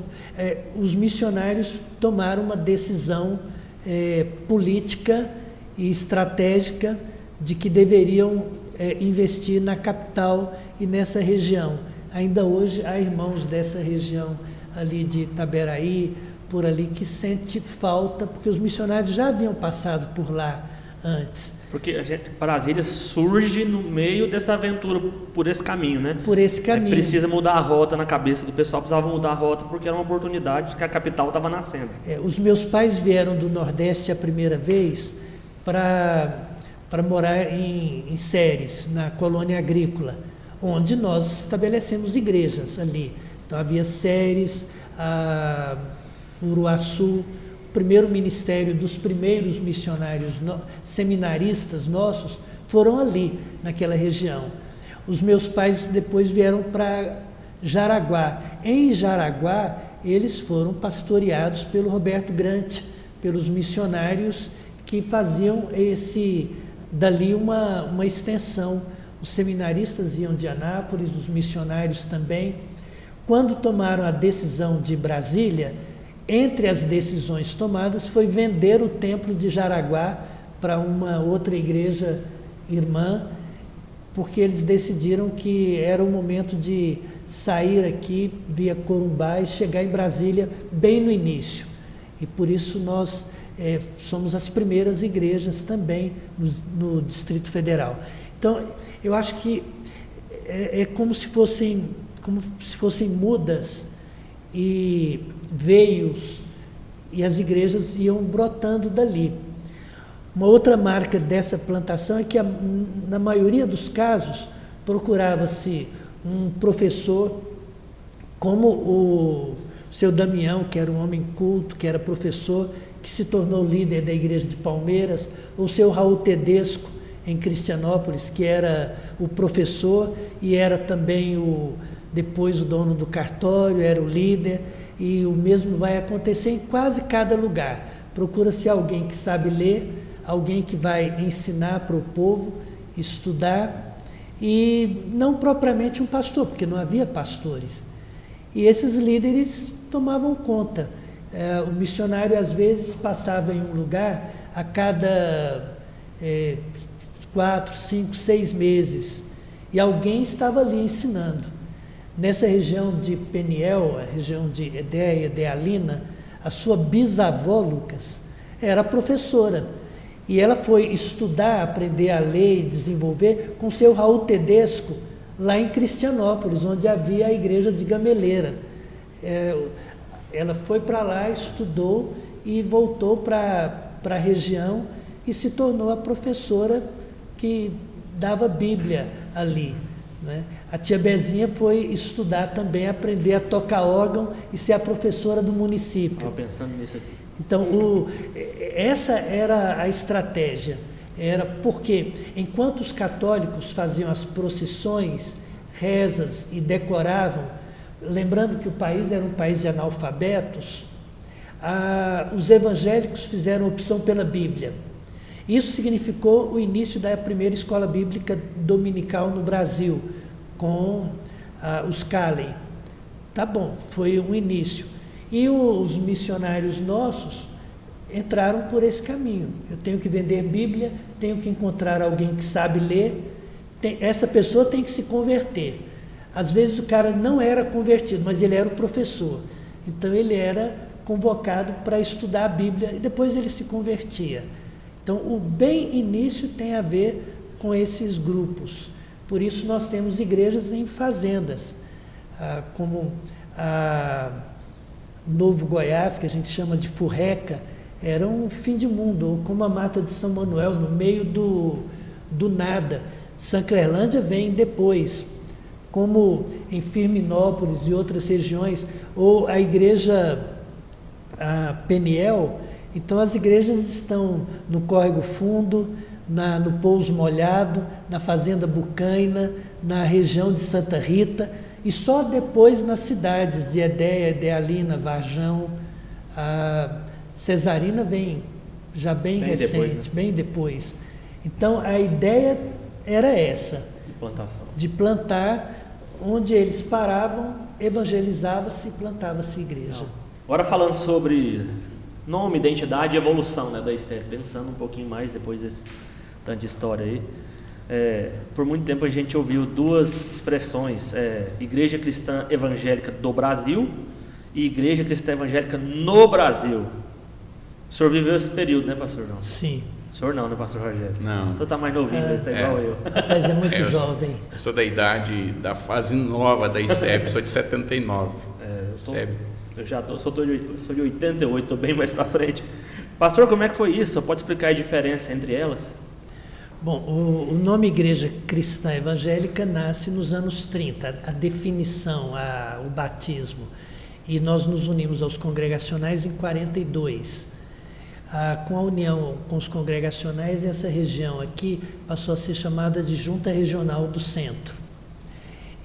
os missionários tomaram uma decisão política e estratégica de que deveriam investir na capital e nessa região. Ainda hoje há irmãos dessa região ali de Itaberaí, por ali, que sente falta, porque os missionários já haviam passado por lá antes.
Porque Brasília surge no meio dessa aventura, por esse caminho, né?
Por esse caminho.
Precisa mudar a rota na cabeça do pessoal, precisava mudar a rota porque era uma oportunidade que a capital estava nascendo.
Os meus pais vieram do Nordeste a primeira vez para morar em Ceres, na colônia agrícola, onde nós estabelecemos igrejas ali. Então havia Ceres, Uruaçu. O primeiro ministério dos primeiros missionários seminaristas nossos foram ali, naquela região. Os meus pais depois vieram para Jaraguá. Em Jaraguá, eles foram pastoreados pelo Roberto Grant, pelos missionários que faziam dali uma extensão. Os seminaristas iam de Anápolis, os missionários também. Quando tomaram a decisão de Brasília, entre as decisões tomadas foi vender o templo de Jaraguá para uma outra igreja irmã, porque eles decidiram que era o momento de sair aqui via Corumbá e chegar em Brasília bem no início. E por isso nós somos as primeiras igrejas também no Distrito Federal. Então, eu acho que é como se fossem mudas e veios, e as igrejas iam brotando dali. Uma outra marca dessa plantação é que, na maioria dos casos, procurava-se um professor, como o seu Damião, que era um homem culto, que era professor, que se tornou líder da igreja de Palmeiras, ou o seu Raul Tedesco, em Cristianópolis, que era o professor e era também depois o dono do cartório, era o líder, e o mesmo vai acontecer em quase cada lugar. Procura-se alguém que sabe ler, alguém que vai ensinar para o povo, estudar, e não propriamente um pastor, porque não havia pastores. E esses líderes tomavam conta. O missionário, às vezes, passava em um lugar a cada 4, 5, 6 meses, e alguém estava ali ensinando. Nessa região de Peniel, a região de Edéia, Edealina, a sua bisavó, Lucas, era professora. E ela foi estudar, aprender a ler e desenvolver com seu Raul Tedesco, lá em Cristianópolis, onde havia a igreja de Gameleira. Ela foi para lá, estudou e voltou para a região e se tornou a professora que dava Bíblia ali. né? A tia Bezinha foi estudar também, aprender a tocar órgão e ser a professora do município.
Estava pensando nisso aqui.
Então, essa era a estratégia. Era porque, enquanto os católicos faziam as procissões, rezas e decoravam, lembrando que o país era um país de analfabetos, os evangélicos fizeram opção pela Bíblia. Isso significou o início da primeira escola bíblica dominical no Brasil, com os Calley. Tá bom, foi um início. E os missionários nossos entraram por esse caminho. Eu tenho que vender Bíblia, tenho que encontrar alguém que sabe ler, essa pessoa tem que se converter. Às vezes o cara não era convertido, mas ele era o professor. Então ele era convocado para estudar a Bíblia e depois ele se convertia. Então, o bem início tem a ver com esses grupos. Por isso, nós temos igrejas em fazendas, como a Novo Goiás, que a gente chama de Furreca, era um fim de mundo, ou como a Mata de São Manuel, no meio do nada. Sancrelândia vem depois, como em Firminópolis e outras regiões, ou a igreja Peniel. Então, as igrejas estão no Córrego Fundo, no Pouso Molhado, na Fazenda Bucaina, na região de Santa Rita, e só depois nas cidades de Edéia, Idealina, Varjão. A Cesarina vem já bem recente,
depois, né?
Bem depois. Então, a ideia era essa, de plantar, onde eles paravam, evangelizava-se e plantava-se igreja.
Agora falando sobre nome, identidade e evolução, né, da ICEP, pensando um pouquinho mais depois desse tanto de história aí. Por muito tempo a gente ouviu duas expressões, Igreja Cristã Evangélica do Brasil e Igreja Cristã Evangélica no Brasil. O senhor viveu esse período, né, pastor João?
Sim.
O senhor não, né, pastor Rogério?
Não.
O senhor está mais novinho, mas está igual eu.
Rapaz, é muito jovem.
Eu sou da idade, da fase nova da ICEP, sou de 79.
Sou de 88, estou bem mais para frente. Pastor, como é que foi isso? Você pode explicar a diferença entre elas?
Bom, o nome Igreja Cristã Evangélica nasce nos anos 30, a definição, o batismo. E nós nos unimos aos congregacionais em 42. Com a união com os congregacionais, essa região aqui passou a ser chamada de Junta Regional do Centro.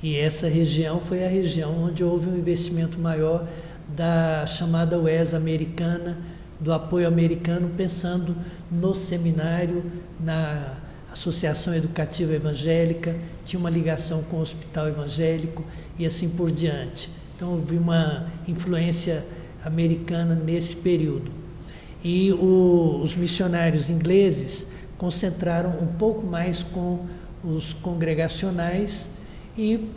E essa região foi a região onde houve um investimento maior da chamada UES americana, do apoio americano, pensando no seminário, na Associação Educativa Evangélica, tinha uma ligação com o Hospital Evangélico e assim por diante. Então houve uma influência americana nesse período. E os missionários ingleses concentraram um pouco mais com os congregacionais e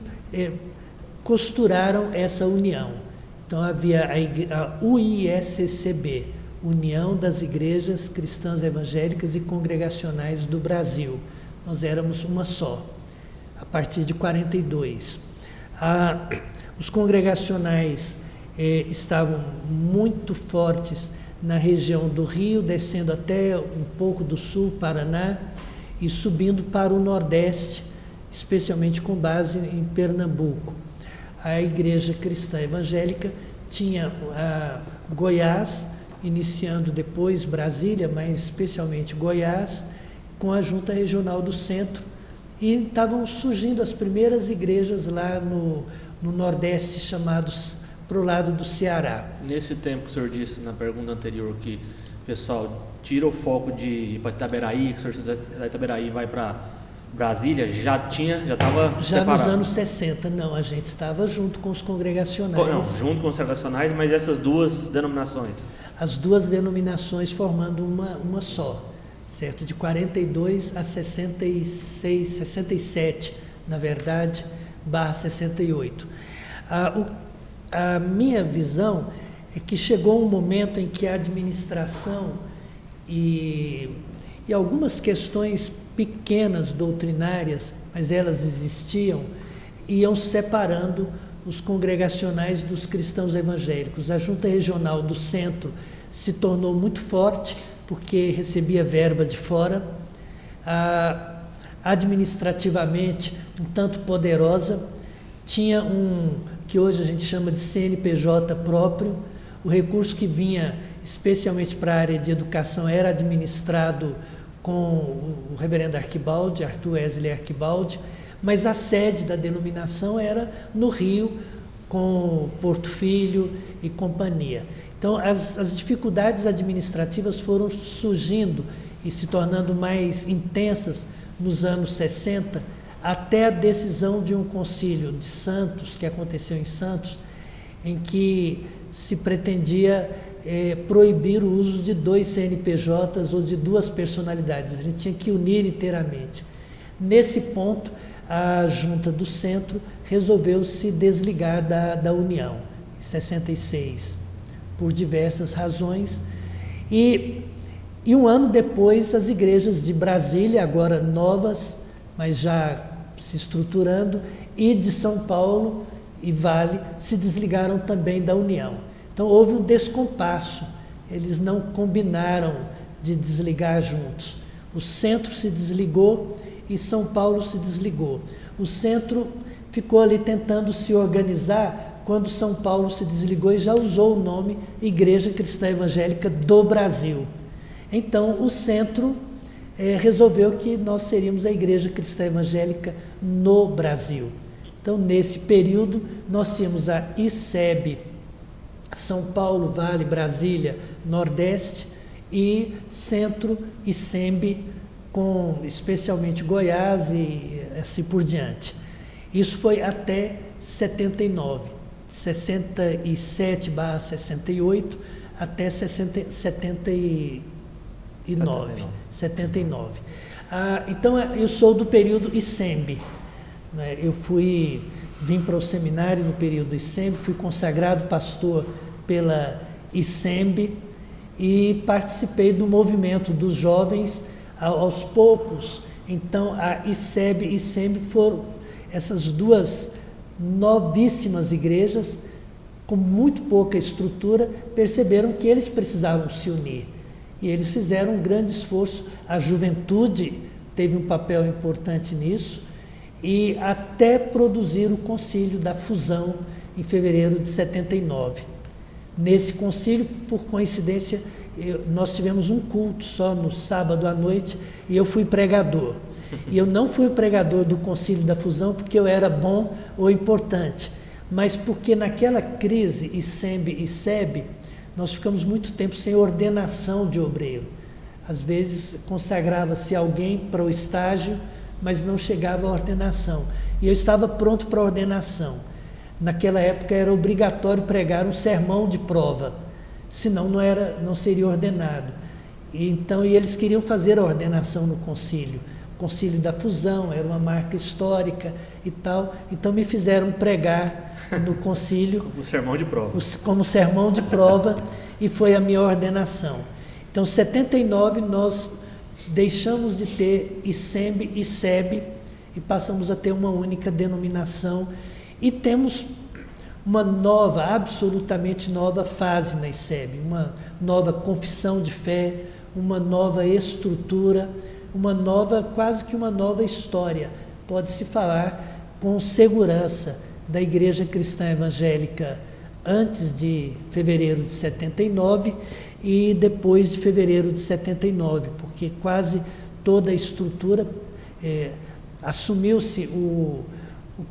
costuraram essa união. Então havia a UISCB, União das Igrejas Cristãs Evangélicas e Congregacionais do Brasil. Nós éramos uma só, a partir de 42. Os congregacionais estavam muito fortes na região do Rio, descendo até um pouco do sul, Paraná, e subindo para o Nordeste, especialmente com base em Pernambuco. A Igreja Cristã Evangélica tinha Goiás, iniciando depois Brasília, mas especialmente Goiás, com a Junta Regional do Centro, e estavam surgindo as primeiras igrejas lá no Nordeste, chamados para o lado do Ceará.
Nesse tempo que o senhor disse na pergunta anterior que o pessoal tira o foco de ir para Itaberaí, que o senhor da Itaberaí vai para Brasília, já estava separado?
Já nos anos 60, não, a gente estava junto com os congregacionais.
Não, junto com os congregacionais, mas essas duas denominações?
As duas denominações formando uma só, certo? De 42 a 66, 67, na verdade, /68. A minha visão é que chegou um momento em que a administração e algumas questões pequenas doutrinárias, mas elas existiam, iam separando os congregacionais dos cristãos evangélicos. A Junta Regional do Centro se tornou muito forte, porque recebia verba de fora. A administrativamente um tanto poderosa, tinha que hoje a gente chama de CNPJ próprio. O recurso que vinha especialmente para a área de educação era administrado com o reverendo Arquibaldi, Arthur Wesley Arquibaldi, mas a sede da denominação era no Rio, com Porto Filho e companhia. Então, as dificuldades administrativas foram surgindo e se tornando mais intensas nos anos 60, até a decisão de um concílio de Santos, que aconteceu em Santos, em que se pretendia proibir o uso de 2 CNPJs ou de 2 personalidades. A gente tinha que unir inteiramente. Nesse ponto, a junta do centro resolveu se desligar da União, em 66, por diversas razões. E um ano depois, as igrejas de Brasília, agora novas, mas já se estruturando, e de São Paulo e Vale, se desligaram também da União. Então houve um descompasso, eles não combinaram de desligar juntos. O centro se desligou e São Paulo se desligou. O centro ficou ali tentando se organizar quando São Paulo se desligou e já usou o nome Igreja Cristã Evangélica do Brasil. Então o centro resolveu que nós seríamos a Igreja Cristã Evangélica no Brasil. Então nesse período nós tínhamos a ICEB, São Paulo, Vale, Brasília, Nordeste, e Centro e SEMB, com especialmente Goiás e assim por diante. Isso foi até 79, 67/68 até 79. Então eu sou do período ICEMB, né? Vim para o seminário no período ICEMB, fui consagrado pastor pela ICEMB e participei do movimento dos jovens aos poucos. Então a ICEB e ICEMB foram essas 2 novíssimas igrejas, com muito pouca estrutura, perceberam que eles precisavam se unir. E eles fizeram um grande esforço, a juventude teve um papel importante nisso, e até produzir o concílio da fusão em fevereiro de 79. Nesse concílio, por coincidência, nós tivemos um culto só no sábado à noite e eu fui pregador. E eu não fui o pregador do concílio da fusão porque eu era bom ou importante, mas porque naquela crise ICEMB e ICEB, nós ficamos muito tempo sem ordenação de obreiro. Às vezes consagrava-se alguém para o estágio, mas não chegava à ordenação. E eu estava pronto para a ordenação. Naquela época era obrigatório pregar um sermão de prova, senão não seria ordenado. E eles queriam fazer a ordenação no concílio. O concílio da fusão era uma marca histórica e tal, então me fizeram pregar no concílio
como sermão de prova.
Como sermão de prova, e foi a minha ordenação. Então, em 79, nós deixamos de ter ICEMB e ICEB e passamos a ter uma única denominação, e temos uma nova, absolutamente nova fase na ICEB, uma nova confissão de fé, uma nova estrutura, quase que uma nova história, pode-se falar com segurança, da Igreja Cristã Evangélica antes de fevereiro de 79 e depois de fevereiro de 79, porque quase toda a estrutura assumiu-se o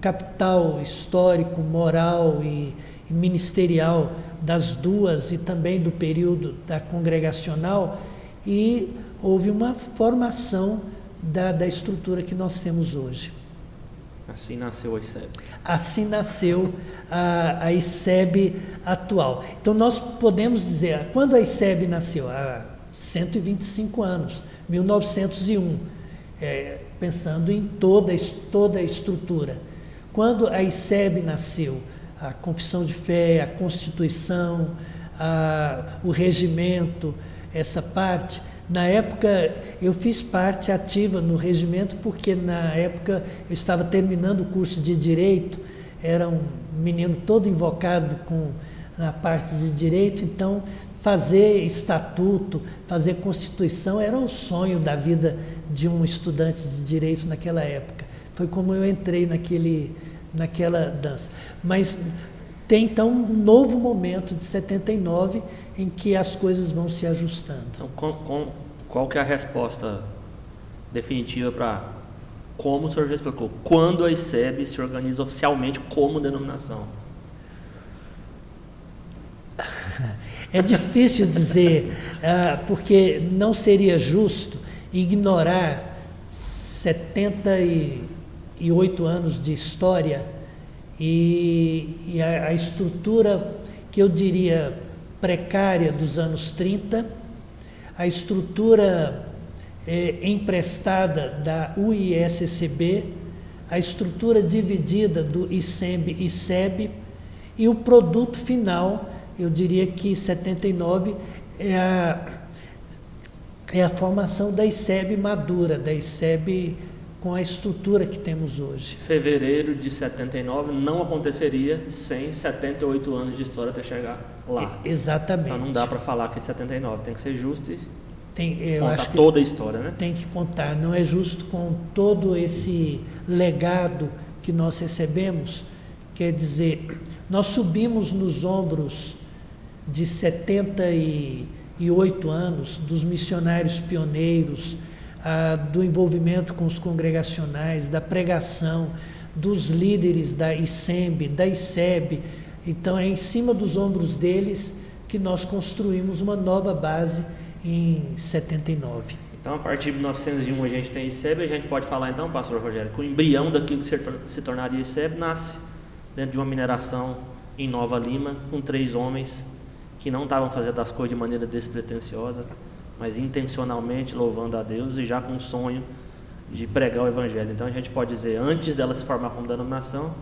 capital histórico, moral e ministerial das 2 e também do período da congregacional, e houve uma formação da estrutura que nós temos hoje.
Assim nasceu a ICEB.
Assim nasceu a ICEB atual. Então nós podemos dizer, quando a ICEB nasceu? Há 125 anos, 1901, pensando em toda a estrutura. Quando a ICEB nasceu, a confissão de fé, a Constituição, o regimento, essa parte. Na época, eu fiz parte ativa no regimento, porque na época eu estava terminando o curso de Direito, era um menino todo invocado na parte de Direito, então fazer estatuto, fazer constituição era o sonho da vida de um estudante de direito naquela época. Foi como eu entrei naquela dança. Mas tem então um novo momento de 79 em que as coisas vão se ajustando.
Então, qual que é a resposta definitiva para como o senhor já explicou? Quando a ICEB se organiza oficialmente como denominação?
É difícil dizer, porque não seria justo ignorar 78 anos de história e a estrutura que eu diria precária dos anos 30, a estrutura emprestada da UISCB, a estrutura dividida do ICEMB e ICEB e o produto final. Eu diria que 79 é a formação da ICEB madura, da ICEB com a estrutura que temos hoje.
Fevereiro de 79 não aconteceria sem 78 anos de história até chegar lá.
Exatamente.
Então não dá para falar que é 79, tem que ser justo e
eu
contar
acho que
toda a história, né?
tem que contar, não é justo com todo esse legado que nós recebemos. Quer dizer, nós subimos nos ombros de 78 anos, dos missionários pioneiros, do envolvimento com os congregacionais, da pregação, dos líderes da ICEMB, da ICEB. Então é em cima dos ombros deles que nós construímos uma nova base em 79.
Então, a partir de 1901 a gente tem ICEB, a gente pode falar então, pastor Rogério, que o embrião daquilo que se tornaria ICEB nasce dentro de uma mineração em Nova Lima, com 3 homens que não estavam fazendo as coisas de maneira despretensiosa, mas intencionalmente louvando a Deus e já com o sonho de pregar o Evangelho. Então a gente pode dizer, antes dela se formar como denominação,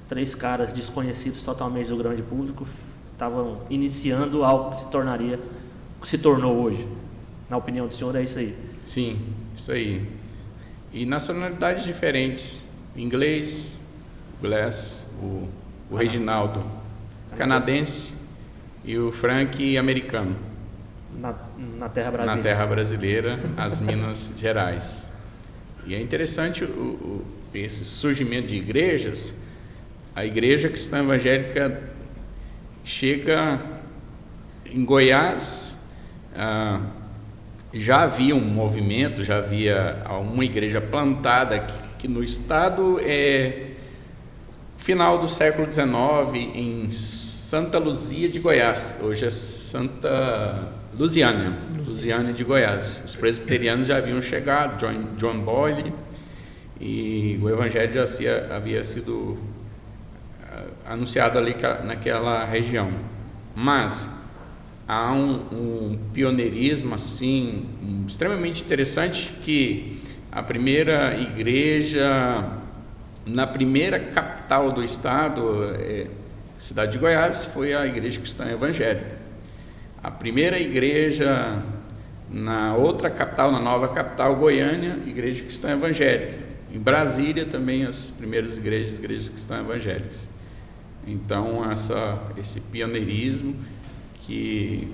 3 caras desconhecidos totalmente do grande público estavam iniciando algo que se tornou hoje. Na opinião do senhor, é isso aí?
Sim, isso aí. E nacionalidades diferentes, inglês, Glass, o Reginaldo canadense e o Frank americano.
Na terra brasileira.
Na terra brasileira, as Minas Gerais. E é interessante esse surgimento de igrejas. A igreja cristã evangélica chega em Goiás, já havia um movimento, já havia uma igreja plantada que no estado final do século XIX, em Santa Luzia de Goiás, hoje é Santa Luziânia de Goiás. Os presbiterianos já haviam chegado, John Boyle, e o evangelho já havia sido anunciado ali naquela região. Mas há um pioneirismo assim extremamente interessante, que a primeira igreja na primeira capital do estado, cidade de Goiás, foi a Igreja Cristã Evangélica. A primeira igreja na outra capital, na nova capital, Goiânia, Igreja Cristã Evangélica. Em Brasília também as primeiras igrejas cristãs evangélicas. Então esse pioneirismo que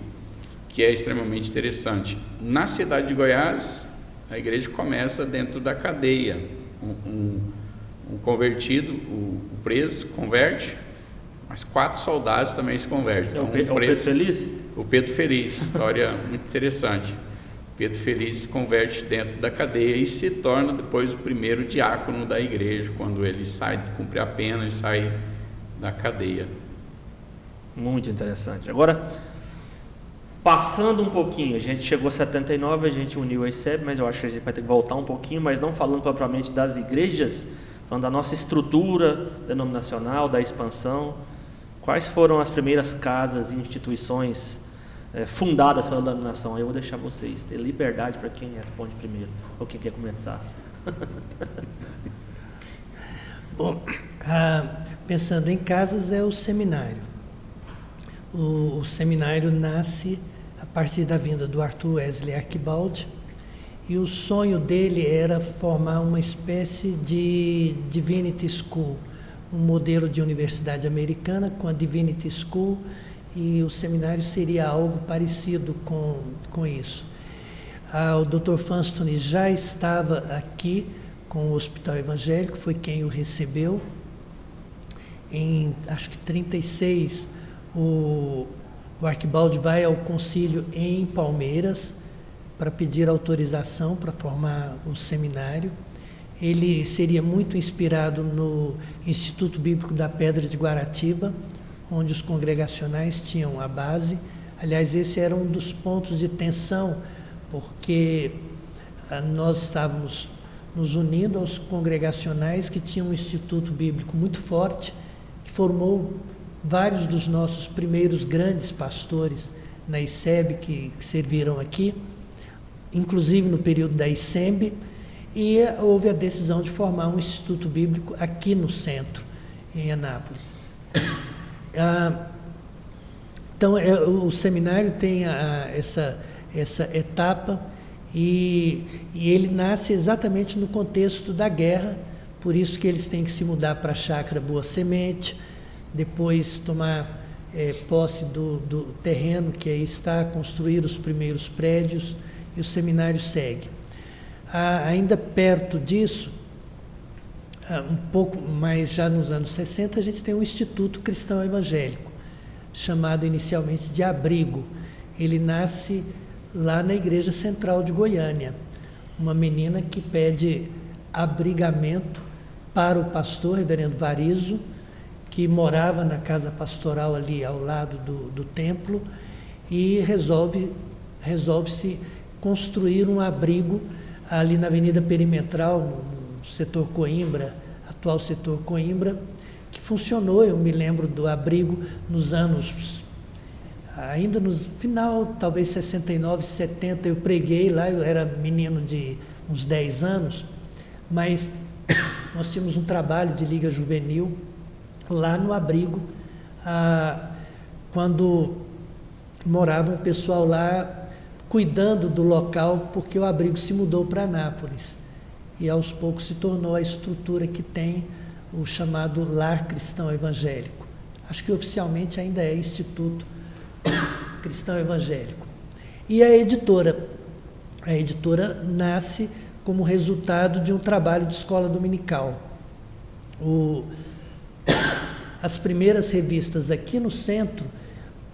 é extremamente interessante. Na cidade de Goiás, a igreja começa dentro da cadeia. Um convertido, o preso converte, mas 4 soldados também se convertem. Então,
o Pedro Feliz?
O Pedro Feliz, história muito interessante. Pedro Feliz se converte dentro da cadeia e se torna depois o primeiro diácono da igreja, quando ele sai de cumprir a pena e sai da cadeia.
Muito interessante. Agora, passando um pouquinho, a gente chegou a 79, a gente uniu a ICEB, mas eu acho que a gente vai ter que voltar um pouquinho, mas não falando propriamente das igrejas, falando da nossa estrutura denominacional, da expansão. Quais foram as primeiras casas e instituições fundadas pela denominação? Eu vou deixar vocês ter liberdade para quem responde primeiro, ou quem quer começar.
Bom, pensando em casas, é o seminário. O seminário nasce a partir da vinda do Arthur Wesley Archibald, e o sonho dele era formar uma espécie de Divinity School, um modelo de universidade americana com a Divinity School, e o seminário seria algo parecido com isso. O Dr. Fanstoni já estava aqui com o Hospital Evangélico, foi quem o recebeu. Em, acho que 36, o Arquibaldi vai ao concílio em Palmeiras para pedir autorização para formar o seminário. Ele seria muito inspirado no Instituto Bíblico da Pedra de Guaratiba, onde os congregacionais tinham a base. Aliás, esse era um dos pontos de tensão, porque nós estávamos nos unindo aos congregacionais que tinham um Instituto Bíblico muito forte, que formou vários dos nossos primeiros grandes pastores na ICEB que serviram aqui, inclusive no período da ICEMB, e houve a decisão de formar um Instituto Bíblico aqui no centro, em Anápolis. Então, o seminário tem essa etapa e ele nasce exatamente no contexto da guerra, por isso que eles têm que se mudar para a Chácara Boa Semente, depois tomar posse do terreno que aí está, construir os primeiros prédios, e o seminário segue. Ainda perto disso, um pouco mais já nos anos 60, a gente tem um Instituto Cristão Evangélico, chamado inicialmente de Abrigo. Ele nasce lá na Igreja Central de Goiânia. Uma menina que pede abrigamento para o pastor, reverendo Varizo, que morava na casa pastoral ali ao lado do templo, e resolve-se construir um abrigo ali na Avenida Perimetral, no setor Coimbra, atual setor Coimbra, que funcionou. Eu me lembro do abrigo nos anos, ainda no final, talvez 69, 70, eu preguei lá, eu era menino de uns 10 anos, mas nós tínhamos um trabalho de Liga Juvenil lá no abrigo, quando morava um pessoal lá cuidando do local, porque o abrigo se mudou para Anápolis e aos poucos se tornou a estrutura que tem o chamado Lar Cristão Evangélico. Acho que oficialmente ainda é Instituto Cristão Evangélico. E a editora nasce como resultado de um trabalho de escola dominical. As primeiras revistas aqui no centro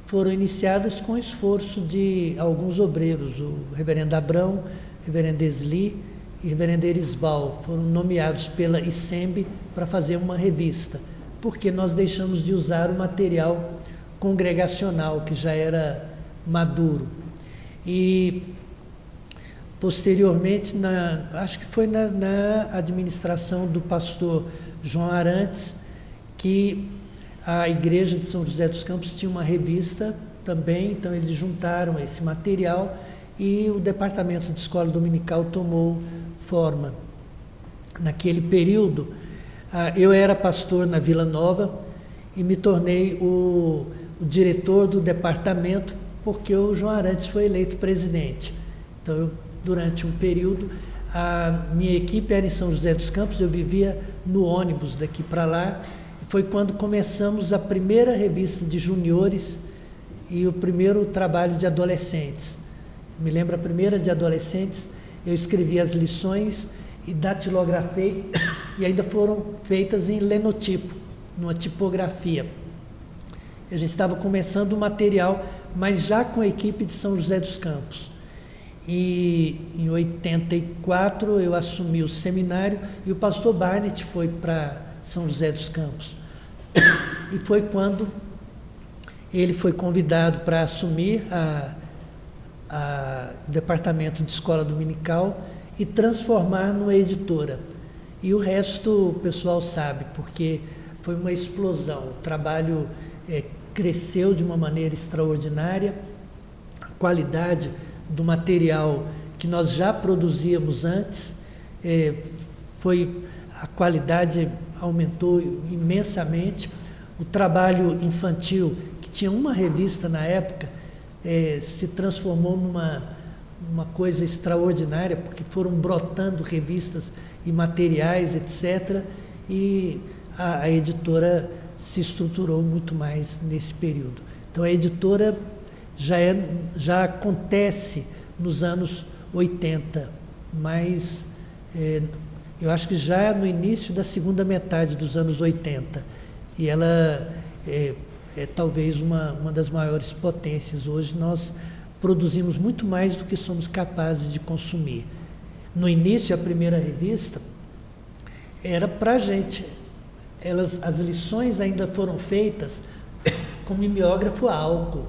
foram iniciadas com esforço de alguns obreiros, o reverendo Abrão, o reverendo Esli e o reverendo Erisval, foram nomeados pela ICEMB para fazer uma revista, porque nós deixamos de usar o material congregacional, que já era maduro. E, posteriormente, acho que foi na administração do pastor João Arantes, que a Igreja de São José dos Campos tinha uma revista também, então eles juntaram esse material e o departamento de escola dominical tomou forma. Naquele período, eu era pastor na Vila Nova e me tornei o diretor do departamento, porque o João Arantes foi eleito presidente. Então, durante um período, a minha equipe era em São José dos Campos, eu vivia no ônibus daqui para lá. Foi quando começamos a primeira revista de juniores e o primeiro trabalho de adolescentes. Me lembro a primeira de adolescentes, eu escrevi as lições e datilografei, e ainda foram feitas em lenotipo, numa tipografia. A gente estava começando o material, mas já com a equipe de São José dos Campos. E em 84 eu assumi o seminário e o pastor Barnett foi para São José dos Campos. E foi quando ele foi convidado para assumir o departamento de escola dominical e transformar numa editora. E o resto o pessoal sabe, porque foi uma explosão. O trabalho cresceu de uma maneira extraordinária, a qualidade do material que nós já produzíamos antes, a qualidade aumentou imensamente. O trabalho infantil, que tinha uma revista na época, se transformou numa coisa extraordinária, porque foram brotando revistas e materiais, etc. E a editora se estruturou muito mais nesse período. Então a editora já acontece nos anos 80, mas eu acho que já no início da segunda metade dos anos 80. E ela é talvez uma das maiores potências. Hoje nós produzimos muito mais do que somos capazes de consumir. No início, a primeira revista era para a gente. As lições ainda foram feitas com mimeógrafo a álcool,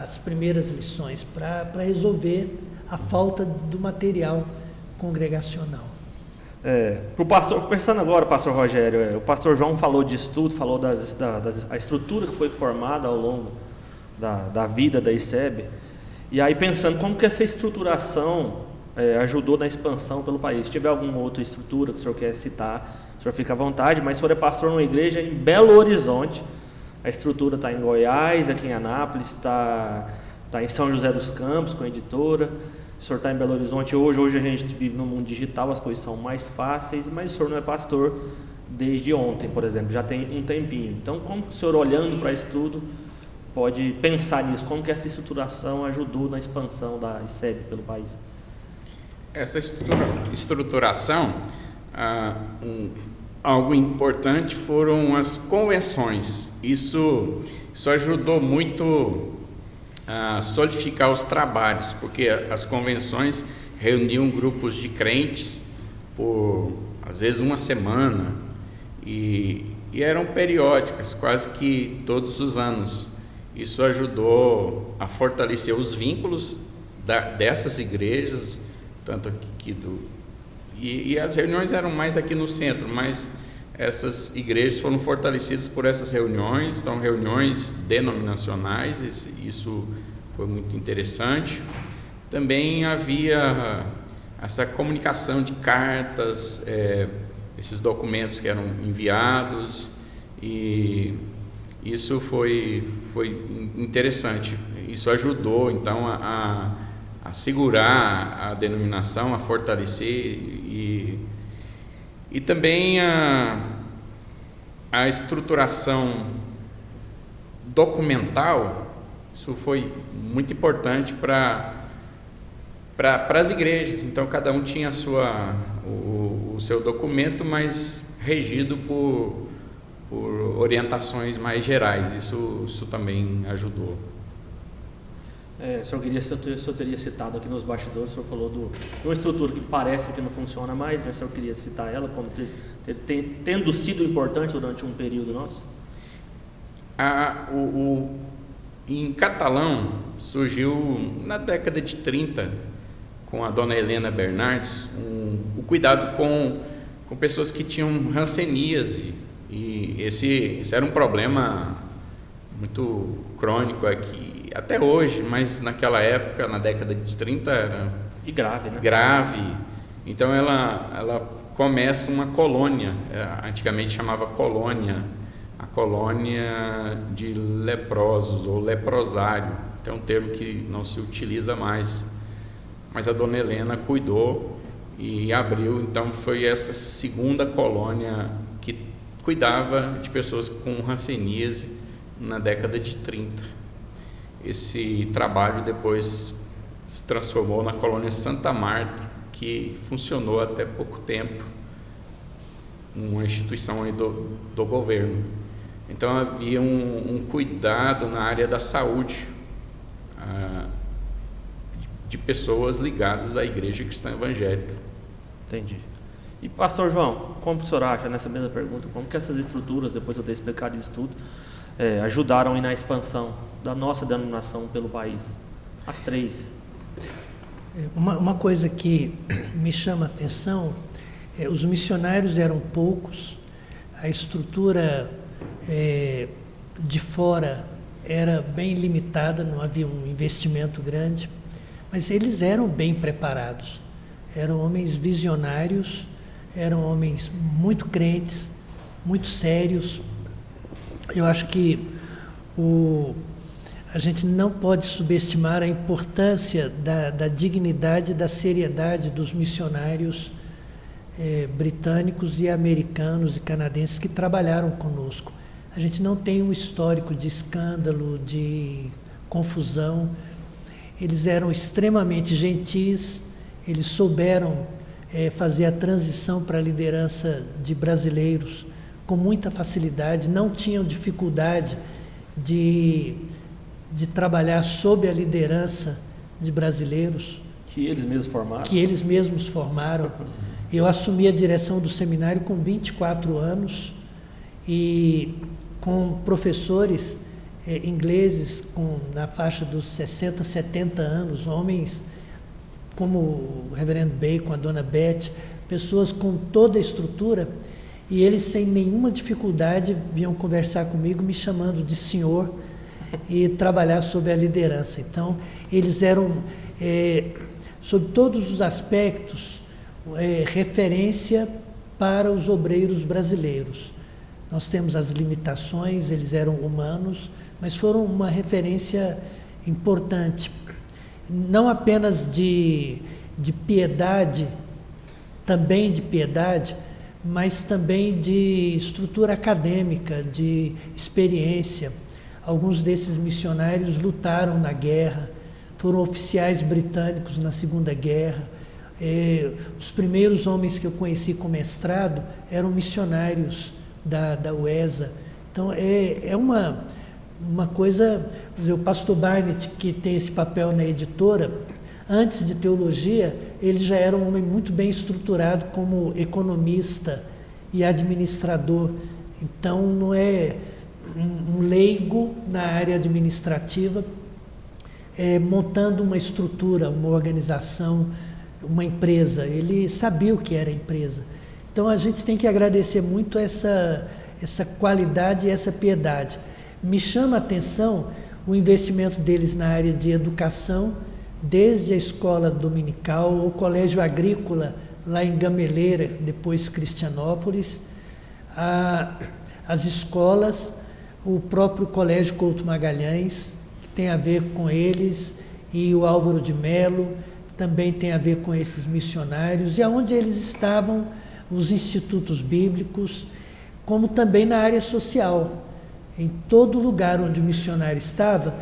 as primeiras lições, para resolver a falta do material congregacional.
Pro pastor, pensando agora, pastor Rogério, o pastor João falou disso tudo, falou da estrutura que foi formada ao longo da vida da ICEB, e aí pensando como que essa estruturação ajudou na expansão pelo país. Se tiver alguma outra estrutura que o senhor quer citar, o senhor fica à vontade, mas o senhor é pastor numa igreja em Belo Horizonte, a estrutura está em Goiás, aqui em Anápolis, está em São José dos Campos com a editora. O senhor está em Belo Horizonte hoje a gente vive no mundo digital, as coisas são mais fáceis, mas o senhor não é pastor desde ontem, por exemplo, já tem um tempinho. Então, como o senhor, olhando para isso tudo, pode pensar nisso? Como que essa estruturação ajudou na expansão da ICEB pelo país?
Essa estruturação, algo importante foram as convenções. Isso ajudou muito a solidificar os trabalhos, porque as convenções reuniam grupos de crentes por, às vezes, uma semana, e eram periódicas, quase que todos os anos. Isso ajudou a fortalecer os vínculos dessas igrejas, tanto aqui e as reuniões eram mais aqui no centro, mas essas igrejas foram fortalecidas por essas reuniões, então reuniões denominacionais, isso foi muito interessante. Também havia essa comunicação de cartas, esses documentos que eram enviados, e isso foi interessante. Isso ajudou então a segurar a denominação, a fortalecer e também a estruturação documental. Isso foi muito importante para as igrejas. Então cada um tinha o seu documento, mas regido por orientações mais gerais. Isso também ajudou.
O senhor teria citado aqui nos bastidores, o senhor falou de uma estrutura que parece que não funciona mais, mas o senhor queria citar ela como tendo sido importante durante um período nosso?
Em Catalão surgiu na década de 30, com a dona Helena Bernardes, o cuidado com pessoas que tinham hanseníase, e esse era um problema muito crônico aqui, até hoje, mas naquela época, na década de 30, era...
E grave, né?
Grave. Então ela começa uma colônia, antigamente chamava colônia, a colônia de leprosos, ou leprosário, é um termo que não se utiliza mais, mas a dona Helena cuidou e abriu, então foi essa segunda colônia que cuidava de pessoas com hanseníase na década de 30. Esse trabalho depois se transformou na colônia Santa Marta, que funcionou até pouco tempo, uma instituição aí do governo. Então havia um cuidado na área da saúde de pessoas ligadas à Igreja Cristã Evangélica.
Entendi. E pastor João, como o senhor acha, nessa mesma pergunta, como que essas estruturas, depois de eu ter explicado isso tudo, ajudaram na expansão da nossa denominação pelo país? As três.
Uma coisa que me chama a atenção os missionários eram poucos, a estrutura de fora era bem limitada, não havia um investimento grande, mas eles eram bem preparados, eram homens visionários, eram homens muito crentes, muito sérios. Eu acho que a gente não pode subestimar a importância da dignidade e da seriedade dos missionários britânicos e americanos e canadenses que trabalharam conosco. A gente não tem um histórico de escândalo, de confusão. Eles eram extremamente gentis, eles souberam fazer a transição para a liderança de brasileiros com muita facilidade, não tinham dificuldade de trabalhar sob a liderança de brasileiros.
Que eles mesmos formaram.
Que eles mesmos formaram. Eu assumi a direção do seminário com 24 anos e com professores ingleses na faixa dos 60, 70 anos, homens como o reverendo Bacon, a dona Beth, pessoas com toda a estrutura, e eles sem nenhuma dificuldade vinham conversar comigo, me chamando de senhor e trabalhar sob a liderança. Então, eles eram, sob todos os aspectos, referência para os obreiros brasileiros. Nós temos as limitações, eles eram humanos, mas foram uma referência importante, não apenas de piedade, também de piedade, mas também de estrutura acadêmica, de experiência. Alguns desses missionários lutaram na guerra, foram oficiais britânicos na Segunda Guerra. Os primeiros homens que eu conheci com mestrado eram missionários da UESA. Então, é uma coisa... O pastor Barnett, que tem esse papel na editora, antes de teologia, ele já era um homem muito bem estruturado como economista e administrador. Então, não é um leigo na área administrativa, montando uma estrutura, uma organização, uma empresa. Ele sabia o que era empresa. Então, a gente tem que agradecer muito essa qualidade e essa piedade. Me chama a atenção o investimento deles na área de educação, desde a escola dominical, o colégio agrícola lá em Gameleira, depois Cristianópolis, as escolas, o próprio Colégio Couto Magalhães, que tem a ver com eles, e o Álvaro de Melo, também tem a ver com esses missionários, e aonde eles estavam, os institutos bíblicos, como também na área social. Em todo lugar onde o missionário estava,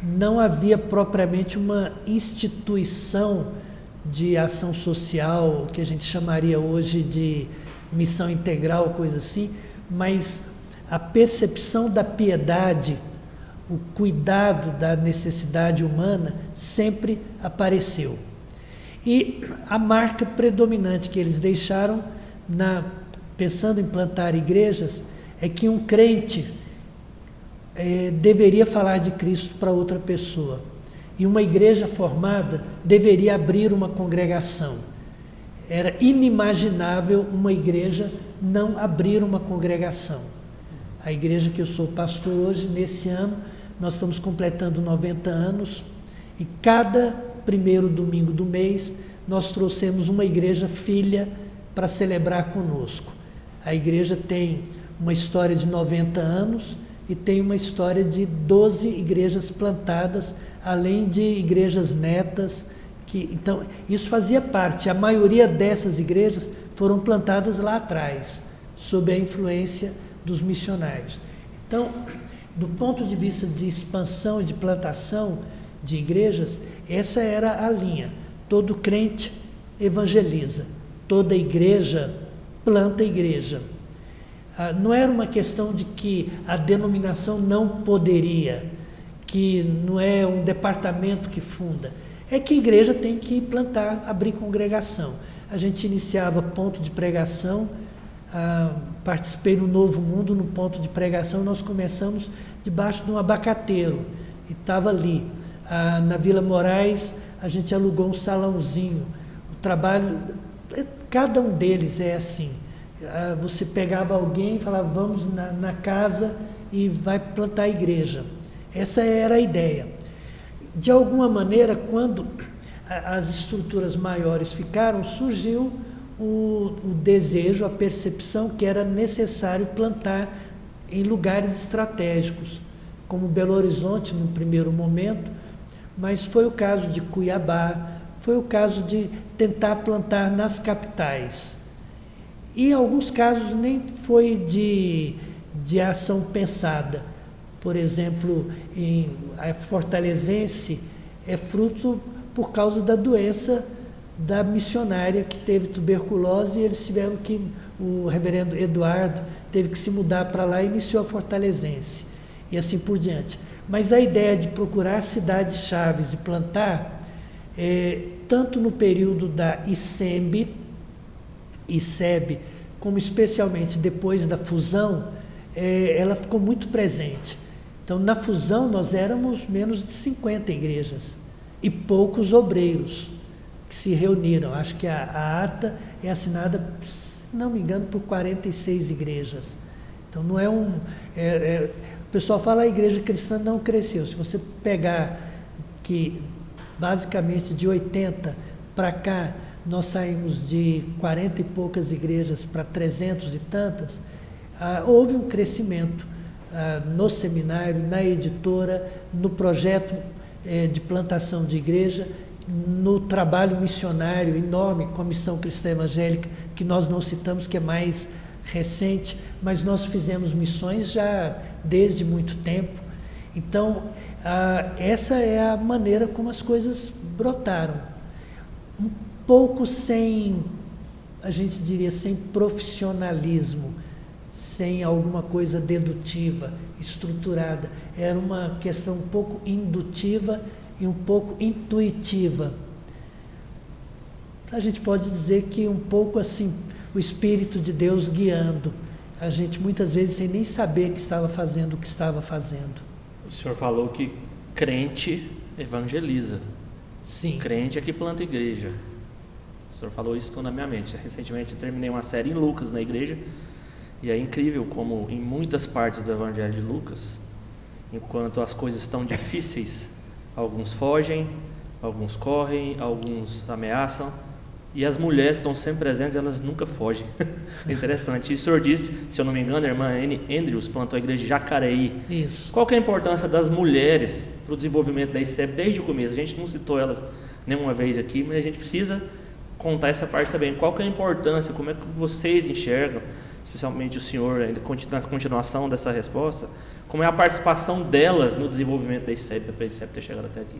não havia propriamente uma instituição de ação social, que a gente chamaria hoje de missão integral, coisa assim, mas a percepção da piedade, o cuidado da necessidade humana sempre apareceu. E a marca predominante que eles deixaram, pensando em plantar igrejas, é que um crente deveria falar de Cristo para outra pessoa. E uma igreja formada deveria abrir uma congregação. Era inimaginável uma igreja não abrir uma congregação. A igreja que eu sou pastor hoje, nesse ano, nós estamos completando 90 anos, e cada primeiro domingo do mês, nós trouxemos uma igreja filha para celebrar conosco. A igreja tem uma história de 90 anos, e tem uma história de 12 igrejas plantadas, além de igrejas netas. Então, isso fazia parte. A maioria dessas igrejas foram plantadas lá atrás, sob a influência dos missionários. Então, do ponto de vista de expansão e de plantação de igrejas, essa era a linha. Todo crente evangeliza, toda igreja planta igreja. Não era uma questão de que a denominação não poderia, que não é um departamento que funda. É que a igreja tem que plantar, abrir congregação. A gente iniciava ponto de pregação, participei no Novo Mundo, no ponto de pregação, nós começamos debaixo de um abacateiro, e estava ali. Na Vila Moraes, a gente alugou um salãozinho. O trabalho, cada um deles é assim. Você pegava alguém e falava, vamos na casa e vai plantar a igreja. Essa era a ideia. De alguma maneira, quando as estruturas maiores ficaram, surgiu o desejo, a percepção que era necessário plantar em lugares estratégicos, como Belo Horizonte no primeiro momento, mas foi o caso de Cuiabá, foi o caso de tentar plantar nas capitais. E em alguns casos nem foi de de ação pensada. Por exemplo, a Fortalezense é fruto por causa da doença da missionária que teve tuberculose e eles tiveram que, o reverendo Eduardo teve que se mudar para lá e iniciou a Fortalezense e assim por diante. Mas a ideia de procurar cidades-chaves e plantar, tanto no período da ICEB, como especialmente depois da fusão, ela ficou muito presente. Então, na fusão, nós éramos menos de 50 igrejas e poucos obreiros que se reuniram. Acho que a ata é assinada, se não me engano, por 46 igrejas. Então, não é o pessoal fala a igreja cristã não cresceu. Se você pegar que, basicamente, de 80 para cá, nós saímos de 40 e poucas igrejas para 300 e tantas, houve um crescimento no seminário, na editora, no projeto de plantação de igreja, no trabalho missionário enorme com a Missão Cristã Evangélica, que nós não citamos, que é mais recente, mas nós fizemos missões já desde muito tempo. Então, essa é a maneira como as coisas brotaram. Um pouco sem, a gente diria, sem profissionalismo, sem alguma coisa dedutiva, estruturada. Era uma questão um pouco indutiva e um pouco intuitiva. A gente pode dizer que um pouco assim, o Espírito de Deus guiando. A gente muitas vezes sem nem saber que estava fazendo o que estava fazendo.
O senhor falou que crente evangeliza.
Sim.
Crente é que planta igreja. O senhor falou isso na minha mente. Recentemente terminei uma série em Lucas na igreja. E é incrível como em muitas partes do Evangelho de Lucas, enquanto as coisas estão difíceis, alguns fogem, alguns correm, alguns ameaçam, e as mulheres estão sempre presentes, elas nunca fogem. É interessante. E o senhor disse, se eu não me engano, a irmã Anne Andrews plantou a igreja de Jacareí.
Isso.
Qual que é a importância das mulheres para o desenvolvimento da ICEB desde o começo? A gente não citou elas nenhuma vez aqui, mas a gente precisa contar essa parte também. Qual que é a importância, como é que vocês enxergam, especialmente o senhor, ainda na continuação dessa resposta, como é a participação delas no desenvolvimento da ICEB, para a ICEB ter chegado até aqui?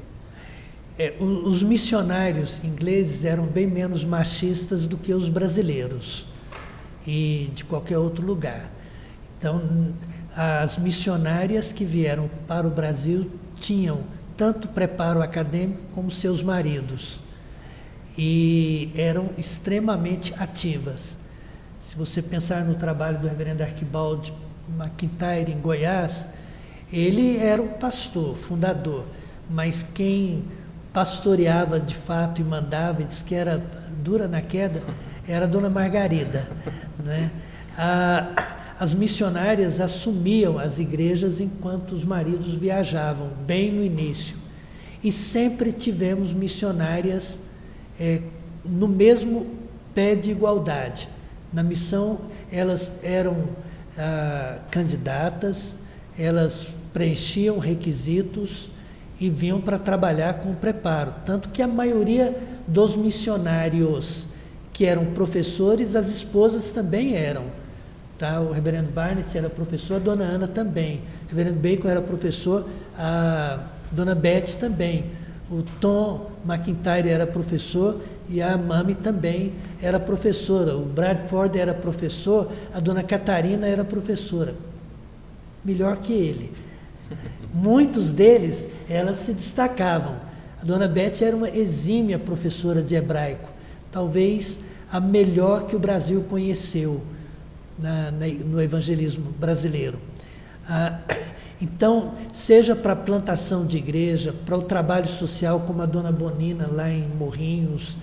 Os missionários ingleses eram bem menos machistas do que os brasileiros e de qualquer outro lugar. Então, as missionárias que vieram para o Brasil tinham tanto preparo acadêmico como seus maridos e eram extremamente ativas. Se você pensar no trabalho do reverendo Arquibaldi McIntyre em Goiás, ele era o pastor, fundador, mas quem pastoreava de fato e mandava, e disse que era dura na queda, era a dona Margarida, né? As missionárias assumiam as igrejas enquanto os maridos viajavam, bem no início. E sempre tivemos missionárias no mesmo pé de igualdade. Na missão, elas eram candidatas, elas preenchiam requisitos e vinham para trabalhar com preparo. Tanto que a maioria dos missionários que eram professores, as esposas também eram. Tá? O reverendo Barnett era professor, a dona Ana também. O reverendo Bacon era professor, a dona Beth também. O Tom McIntyre era professor e a Mami também era professora. O Bradford era professor, a dona Catarina era professora. Melhor que ele. Muitos deles, elas se destacavam. A dona Beth era uma exímia professora de hebraico, talvez a melhor que o Brasil conheceu no evangelismo brasileiro. Então, seja para a plantação de igreja, para o trabalho social, como a dona Bonina lá em Morrinhos,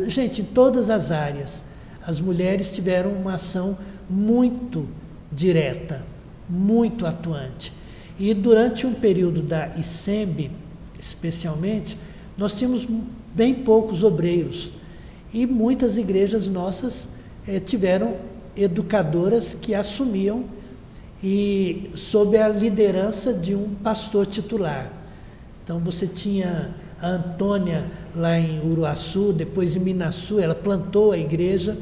gente, em todas as áreas, as mulheres tiveram uma ação muito direta, muito atuante. E durante um período da ICEB, especialmente, nós tínhamos bem poucos obreiros. E muitas igrejas nossas tiveram educadoras que assumiam e sob a liderança de um pastor titular. Então você tinha a Antônia lá em Uruaçu, depois em Minaçu, ela plantou a igreja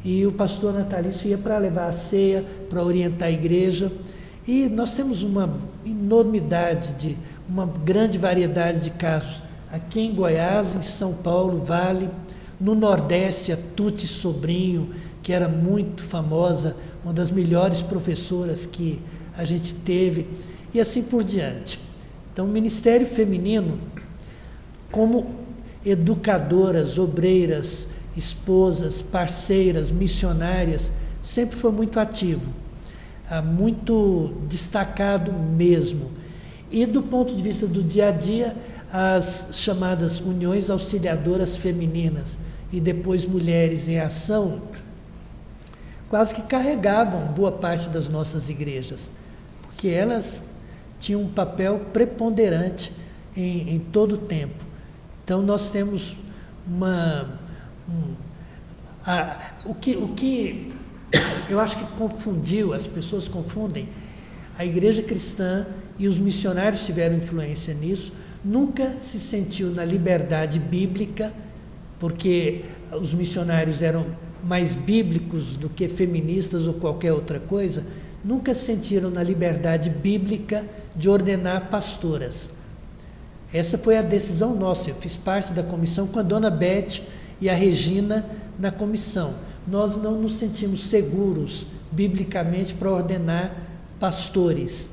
e o pastor natalício ia para levar a ceia, para orientar a igreja. E nós temos uma enormidade, uma grande variedade de casos. Aqui em Goiás, em São Paulo, Vale, no Nordeste, a Tuti Sobrinho, que era muito famosa, uma das melhores professoras que a gente teve, e assim por diante. Então, o Ministério Feminino, como educadoras, obreiras, esposas, parceiras, missionárias, sempre foi muito ativo, muito destacado mesmo. E do ponto de vista do dia a dia, as chamadas Uniões Auxiliadoras Femininas e depois Mulheres em Ação, quase que carregavam boa parte das nossas igrejas, porque elas tinham um papel preponderante em todo o tempo. Então nós temos o que eu acho que confundiu, as pessoas confundem, a igreja cristã, e os missionários tiveram influência nisso, nunca se sentiu na liberdade bíblica, porque os missionários eram mais bíblicos do que feministas ou qualquer outra coisa, nunca se sentiram na liberdade bíblica de ordenar pastoras. Essa foi a decisão nossa. Eu fiz parte da comissão com a dona Beth e a Regina na comissão. Nós não nos sentimos seguros biblicamente para ordenar pastores,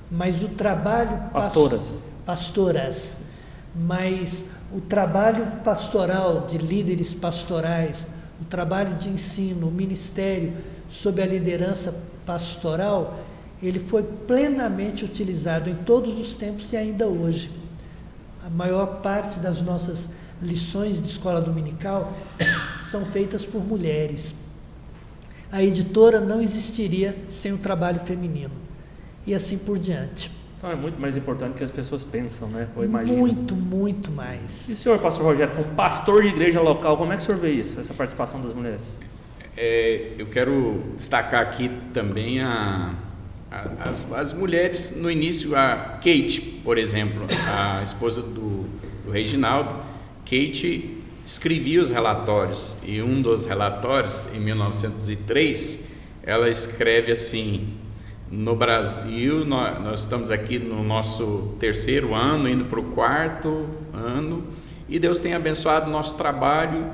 mas o trabalho pastoras, mas o trabalho pastoral de líderes pastorais, o trabalho de ensino, o ministério sob a liderança pastoral, ele foi plenamente utilizado em todos os tempos e ainda hoje. A maior parte das nossas lições de escola dominical são feitas por mulheres. A editora não existiria sem o trabalho feminino. E assim por diante.
Então é muito mais importante do que as pessoas pensam, né? Eu imagino.
Muito, muito mais.
E o senhor, pastor Rogério, como pastor de igreja local, como é que o senhor vê isso, essa participação das mulheres?
Eu quero destacar aqui também as mulheres no início, a Kate, por exemplo, a esposa do Reginaldo. Kate escrevia os relatórios, e um dos relatórios, em 1903, ela escreve assim: no Brasil, nós estamos aqui no nosso 3º ano, indo para o 4º ano, e Deus tem abençoado o nosso trabalho,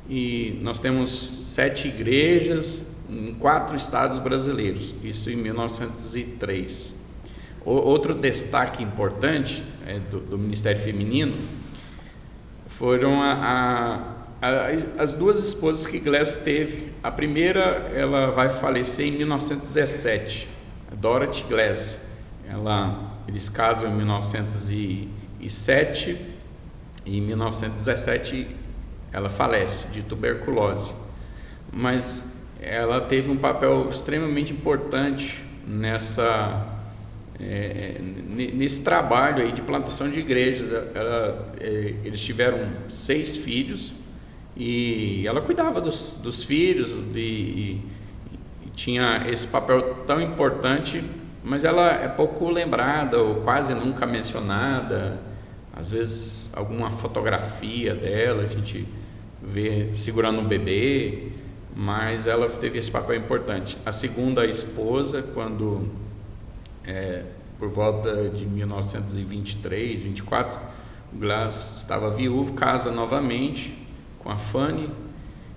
e nós temos 7 igrejas em 4 estados brasileiros, isso em 1903. Outro destaque importante do Ministério Feminino foram as 2 esposas que Glass teve. A primeira, ela vai falecer em 1917, Dorothy Glass. Eles casam em 1907 e em 1917 ela falece de tuberculose. Mas ela teve um papel extremamente importante nesse trabalho aí de plantação de igrejas. Eles tiveram 6 filhos e ela cuidava dos filhos e tinha esse papel tão importante, mas ela é pouco lembrada ou quase nunca mencionada. Às vezes alguma fotografia dela a gente vê segurando um bebê, mas ela teve esse papel importante. A segunda esposa, quando por volta de 1923, 24, o Glass estava viúvo, casa novamente com a Fanny.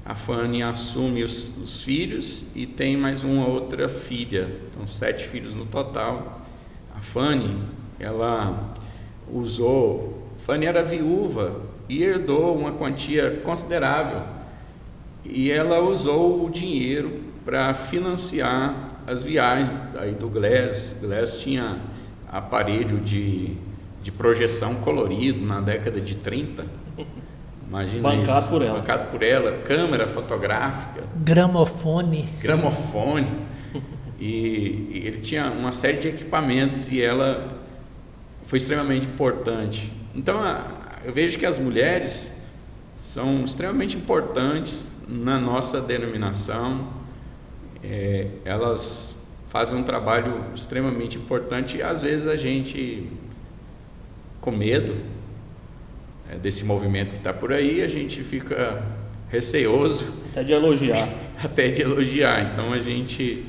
A Fanny assume os filhos e tem mais uma outra filha, então 7 filhos no total. A Fanny, Fanny era viúva e herdou uma quantia considerável, e ela usou o dinheiro para financiar as viagens aí do Glass. Glass tinha aparelho de projeção colorido na década de 30. Imagina
bancado
isso,
por ela.
bancado por ela, câmera fotográfica,
Gramofone,
e ele tinha uma série de equipamentos, e ela foi extremamente importante. Então eu vejo que as mulheres são extremamente importantes na nossa denominação. Elas fazem um trabalho extremamente importante, e às vezes a gente, com medo desse movimento que está por aí, a gente fica receoso
até de elogiar.
até de elogiar. Então a gente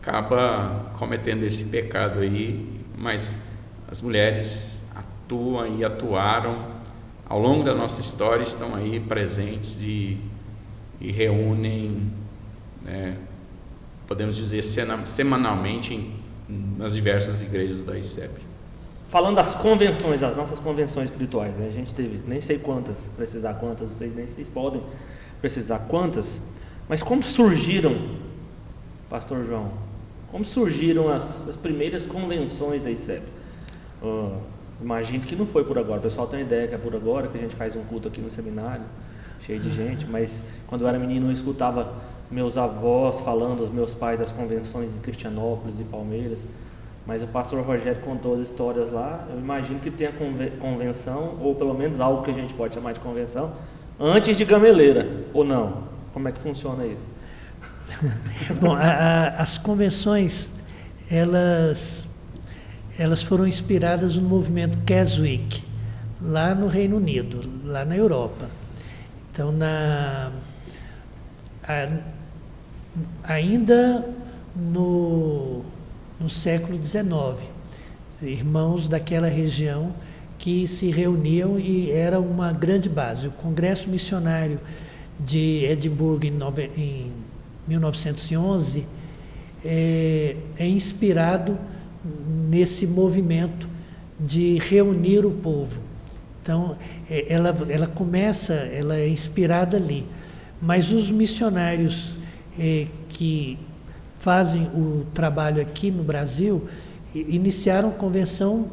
acaba cometendo esse pecado aí, mas as mulheres atuam e atuaram ao longo da nossa história, estão aí presentes e reúnem, né, podemos dizer, semanalmente nas diversas igrejas da ICEP.
Falando das convenções, das nossas convenções espirituais, né? A gente teve, nem sei quantas, precisar quantas, vocês podem precisar quantas, mas como surgiram, Pastor João, como surgiram as primeiras convenções da ICEP? Imagino que não foi por agora, o pessoal tem uma ideia que é por agora, que a gente faz um culto aqui no seminário, cheio de gente, mas quando eu era menino eu escutava meus avós falando, os meus pais, das convenções em Cristianópolis e Palmeiras, mas o pastor Rogério contou as histórias lá. Eu imagino que tenha convenção, ou pelo menos algo que a gente pode chamar de convenção, antes de Gameleira, ou não? Como é que funciona isso?
Bom, as convenções, elas foram inspiradas no movimento Keswick, lá no Reino Unido, lá na Europa. Então, ainda no século XIX, irmãos daquela região que se reuniam e era uma grande base. O Congresso Missionário de Edimburgo, em 1911, é inspirado nesse movimento de reunir o povo. Então, ela é inspirada ali. Mas os missionários que fazem o trabalho aqui no Brasil iniciaram convenção.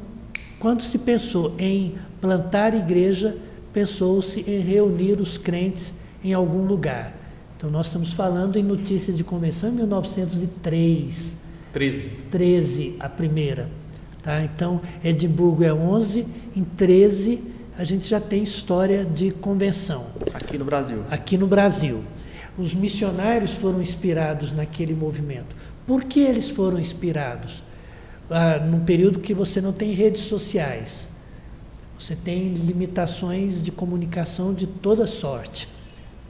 Quando se pensou em plantar igreja, pensou-se em reunir os crentes em algum lugar. Então, nós estamos falando em notícia de convenção em 1903. 13, a primeira. Tá? Então, Edimburgo é 11, em 13 a gente já tem história de convenção.
Aqui no Brasil.
Aqui no Brasil. Os missionários foram inspirados naquele movimento. Por que eles foram inspirados? Num período que você não tem redes sociais, você tem limitações de comunicação de toda sorte.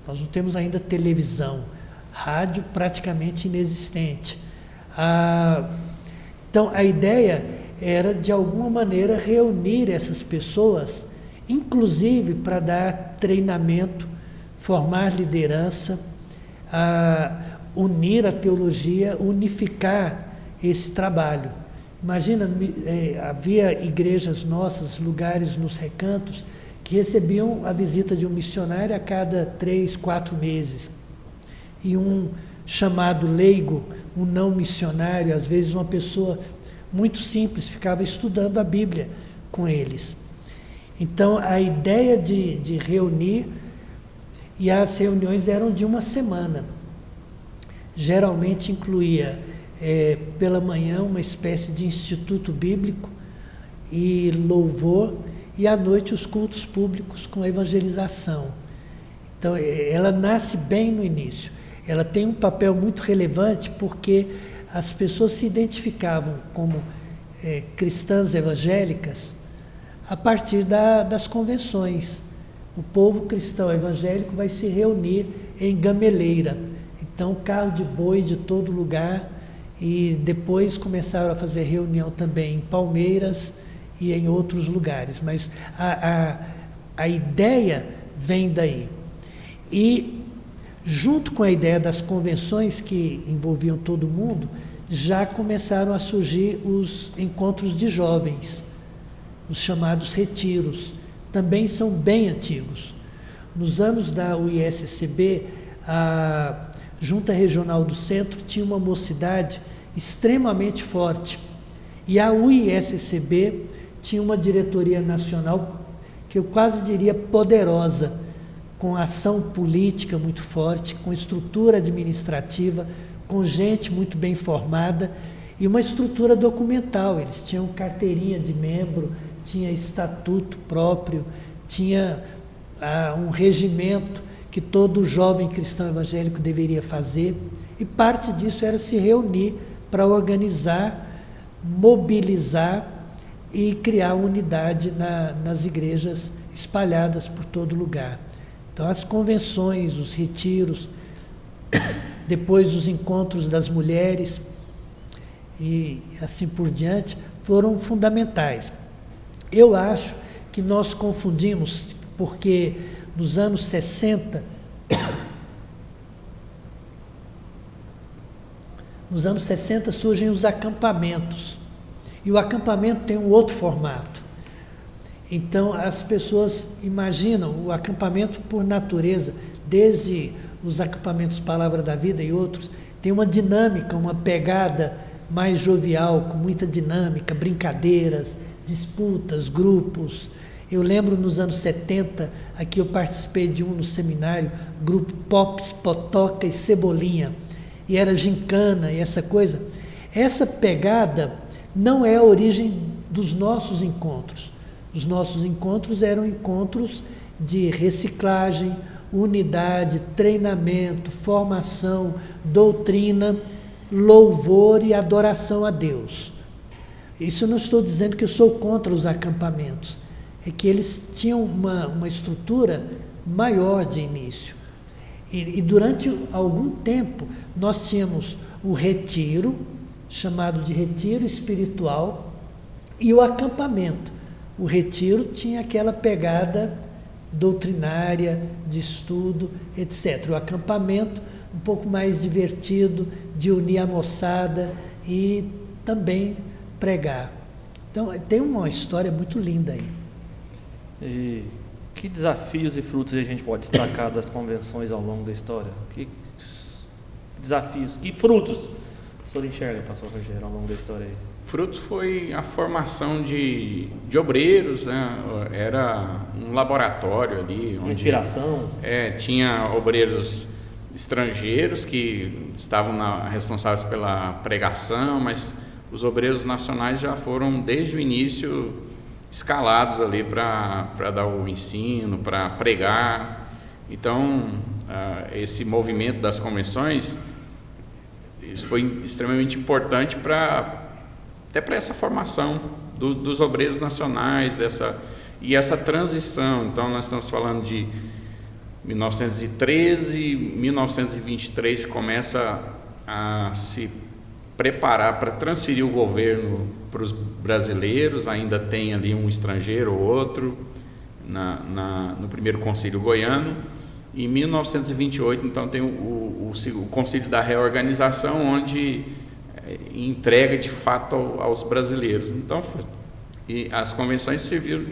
Nós não temos ainda televisão, rádio praticamente inexistente. Então, a ideia era, de alguma maneira, reunir essas pessoas, inclusive para dar treinamento, formar liderança, unir a teologia, unificar esse trabalho. Imagina, havia igrejas nossas, lugares nos recantos, que recebiam a visita de um missionário a cada 3, 4 meses. E um chamado leigo, um não missionário, às vezes uma pessoa muito simples, ficava estudando a Bíblia com eles. Então, a ideia de reunir, e as reuniões eram de uma semana. Geralmente incluía, pela manhã, uma espécie de instituto bíblico e louvor, e à noite os cultos públicos com evangelização. Então, ela nasce bem no início. Ela tem um papel muito relevante porque as pessoas se identificavam como cristãs evangélicas a partir das convenções. O povo cristão evangélico vai se reunir em Gameleira. Então, carro de boi de todo lugar, e depois começaram a fazer reunião também em Palmeiras e em outros lugares. Mas a ideia vem daí. E, junto com a ideia das convenções que envolviam todo mundo, já começaram a surgir os encontros de jovens, os chamados retiros. Também são bem antigos. Nos anos da UISCB, a Junta Regional do Centro tinha uma mocidade extremamente forte. E a UISCB tinha uma diretoria nacional que eu quase diria poderosa, com ação política muito forte, com estrutura administrativa, com gente muito bem formada e uma estrutura documental. Eles tinham carteirinha de membro, tinha estatuto próprio, tinha um regimento que todo jovem cristão evangélico deveria fazer, e parte disso era se reunir para organizar, mobilizar e criar unidade nas igrejas espalhadas por todo lugar. Então, as convenções, os retiros, depois os encontros das mulheres e assim por diante, foram fundamentais. Eu acho que nós confundimos, porque nos anos 60, surgem os acampamentos. E o acampamento tem um outro formato. Então, as pessoas imaginam o acampamento por natureza, desde os acampamentos Palavra da Vida e outros, tem uma dinâmica, uma pegada mais jovial, com muita dinâmica, brincadeiras, disputas, grupos. Eu lembro nos anos 70, aqui eu participei de um no seminário, grupo Pops, Potoca e Cebolinha, e era gincana e essa coisa. Essa pegada não é a origem dos nossos encontros. Os nossos encontros eram encontros de reciclagem, unidade, treinamento, formação, doutrina, louvor e adoração a Deus. Isso eu não estou dizendo que eu sou contra os acampamentos, é que eles tinham uma estrutura maior de início. E durante algum tempo nós tínhamos o retiro, chamado de retiro espiritual, e o acampamento. O retiro tinha aquela pegada doutrinária, de estudo, etc. O acampamento, um pouco mais divertido, de unir a moçada e também pregar. Então, tem uma história muito linda aí.
E que desafios e frutos a gente pode destacar das convenções ao longo da história? Que desafios, que frutos o senhor enxerga, pastor Rogério, ao longo da história aí?
Frutos foi a formação de obreiros, né? Era um laboratório ali.
Uma inspiração?
Tinha obreiros estrangeiros que estavam responsáveis pela pregação, mas os obreiros nacionais já foram desde o início escalados ali para dar o ensino, para pregar. Então, esse movimento das convenções, isso foi extremamente importante até para essa formação dos obreiros nacionais, e essa transição. Então, nós estamos falando de 1913, 1923 começa a se preparar para transferir o governo para os brasileiros. Ainda tem ali um estrangeiro ou outro no primeiro concílio goiano. Em 1928, então, tem o concílio da reorganização, onde entrega de fato aos brasileiros. Então, e as convenções serviram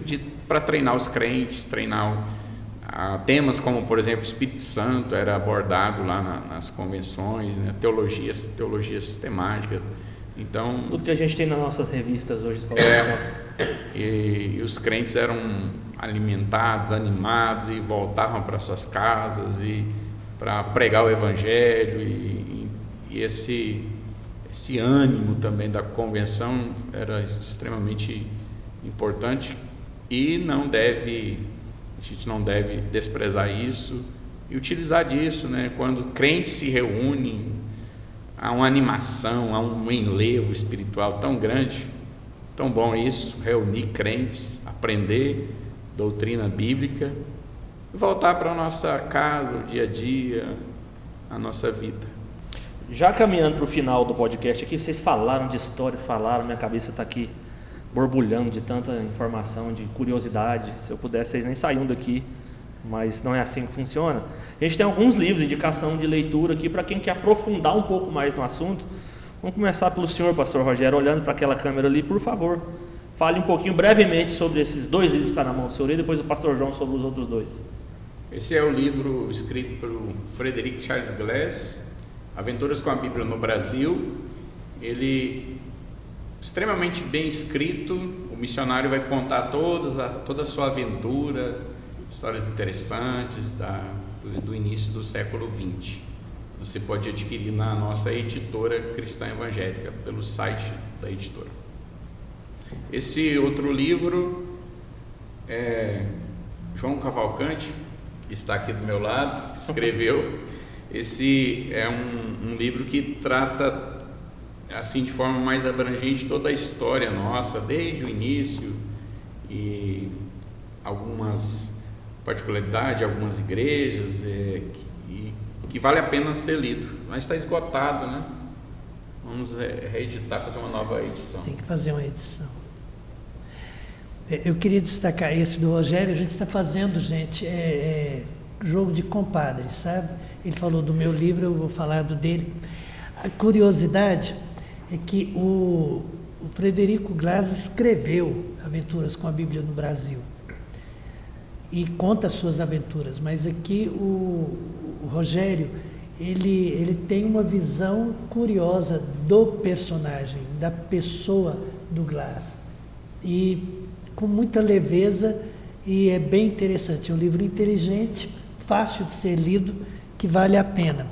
para treinar os crentes, treinar temas como, por exemplo, o Espírito Santo era abordado lá nas convenções, né? teologia sistemática. Então,
tudo que a gente tem nas nossas revistas hoje.
E os crentes eram alimentados, animados e voltavam para suas casas e para pregar o evangelho, e esse ânimo também da convenção era extremamente importante, e a gente não deve desprezar isso e utilizar disso, né? Quando crentes se reúnem, há uma animação, há um enlevo espiritual tão grande, tão bom isso, reunir crentes, aprender doutrina bíblica e voltar para a nossa casa, o dia a dia, a nossa vida.
Já caminhando para o final do podcast aqui, vocês falaram de história, minha cabeça está aqui borbulhando de tanta informação, de curiosidade. Se eu pudesse, vocês nem saíam daqui, mas não é assim que funciona. A gente tem alguns livros, indicação de leitura aqui para quem quer aprofundar um pouco mais no assunto. Vamos começar pelo senhor, pastor Rogério, olhando para aquela câmera ali, por favor. Fale um pouquinho brevemente sobre esses dois livros que estão na mão do senhor e depois o pastor João sobre os outros dois.
Esse é o livro escrito por Frederick Charles Glass, Aventuras com a Bíblia no Brasil. Ele extremamente bem escrito. O missionário vai contar toda a sua aventura, histórias interessantes do início do século XX. Você pode adquirir na nossa editora Cristã Evangélica, pelo site da editora. Esse outro livro é João Cavalcante, que está aqui do meu lado, escreveu. Esse é um livro que trata assim de forma mais abrangente toda a história nossa, desde o início, e algumas particularidades, algumas igrejas, e que vale a pena ser lido. Mas está esgotado, né? Vamos reeditar, fazer uma nova edição.
Tem que fazer uma edição. Eu queria destacar esse do Rogério. A gente está fazendo, gente, jogo de compadres, sabe? Ele falou do meu livro, eu vou falar do dele. A curiosidade é que o Frederico Glass escreveu Aventuras com a Bíblia no Brasil e conta as suas aventuras, mas aqui o Rogério, ele tem uma visão curiosa do personagem, da pessoa do Glass, e com muita leveza, e é bem interessante. É um livro inteligente, fácil de ser lido, que vale a pena.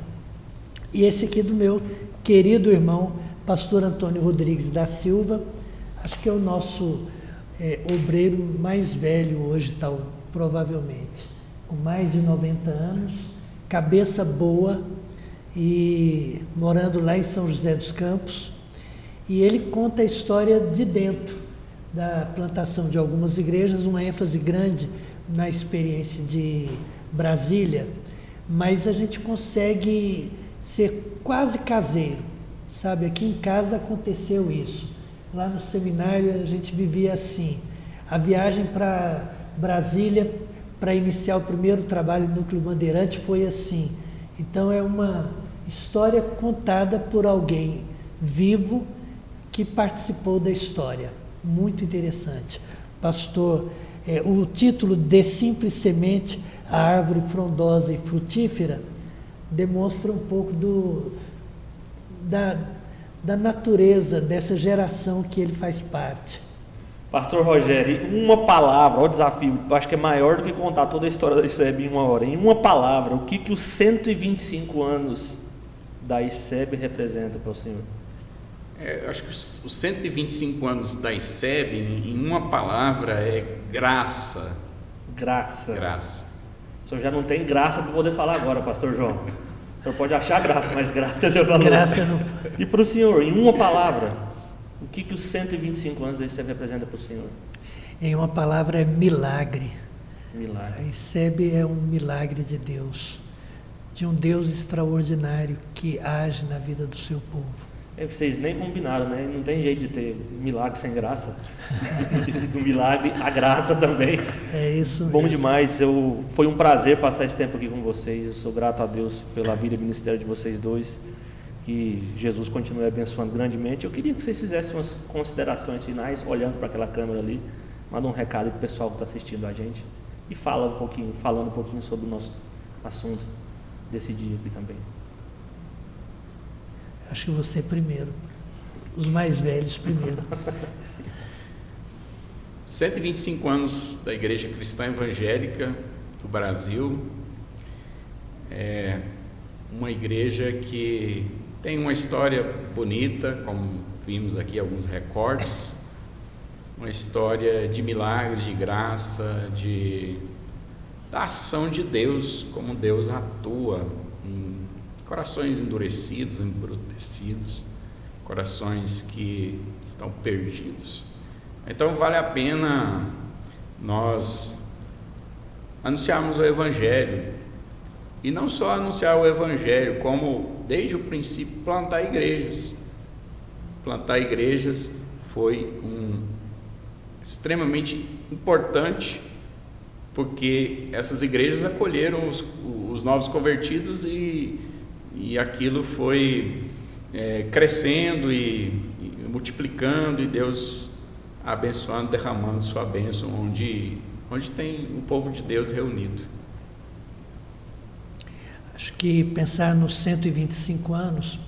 E esse aqui do meu querido irmão, pastor Antônio Rodrigues da Silva, acho que é o nosso obreiro mais velho hoje, provavelmente, com mais de 90 anos, cabeça boa, e morando lá em São José dos Campos, e ele conta a história de dentro da plantação de algumas igrejas, uma ênfase grande na experiência de Brasília, mas a gente consegue ser quase caseiro, sabe? Aqui em casa aconteceu isso. Lá no seminário a gente vivia assim. A viagem para Brasília para iniciar o primeiro trabalho no Núcleo Bandeirante foi assim. Então é uma história contada por alguém vivo que participou da história. Muito interessante. Pastor, o título De Simples Semente, a Árvore Frondosa e Frutífera, demonstra um pouco da natureza dessa geração que ele faz parte.
Pastor Rogério, uma palavra, o desafio, acho que é maior do que contar toda a história da ICEB em uma hora. Em uma palavra, o que os 125 anos da ICEB representam para o senhor?
Eu acho que os 125 anos da ICEB, em uma palavra, é graça.
Graça.
Graça.
O senhor já não tem graça para poder falar agora, pastor João. O senhor pode achar graça, mas graça já falou.
Graça não.
E para o senhor, em uma palavra, o que os 125 anos da ICEB representam para o senhor?
Em uma palavra, é milagre.
Milagre.
A ICEB é um milagre de Deus, de um Deus extraordinário que age na vida do seu povo.
Vocês nem combinaram, né? Não tem jeito de ter milagre sem graça. O milagre, a graça também.
É isso mesmo.
Bom demais. Foi um prazer passar esse tempo aqui com vocês. Eu sou grato a Deus pela vida e ministério de vocês dois. Que Jesus continue abençoando grandemente. Eu queria que vocês fizessem umas considerações finais, olhando para aquela câmera ali. Manda um recado para o pessoal que está assistindo a gente. E falando um pouquinho sobre o nosso assunto desse dia aqui também.
Acho que você primeiro. Os mais velhos primeiro.
125 anos da Igreja Cristã Evangélica do Brasil. É uma igreja que tem uma história bonita, como vimos aqui alguns recortes. Uma história de milagres, de graça, da ação de Deus, como Deus atua em corações endurecidos, embrutecidos, corações que estão perdidos. Então vale a pena nós anunciarmos o Evangelho, e não só anunciar o Evangelho, como desde o princípio plantar igrejas. Plantar igrejas foi extremamente importante, porque essas igrejas acolheram os novos convertidos e aquilo foi crescendo e multiplicando, e Deus abençoando, derramando sua bênção onde tem o povo de Deus reunido.
Acho que pensar nos 125 anos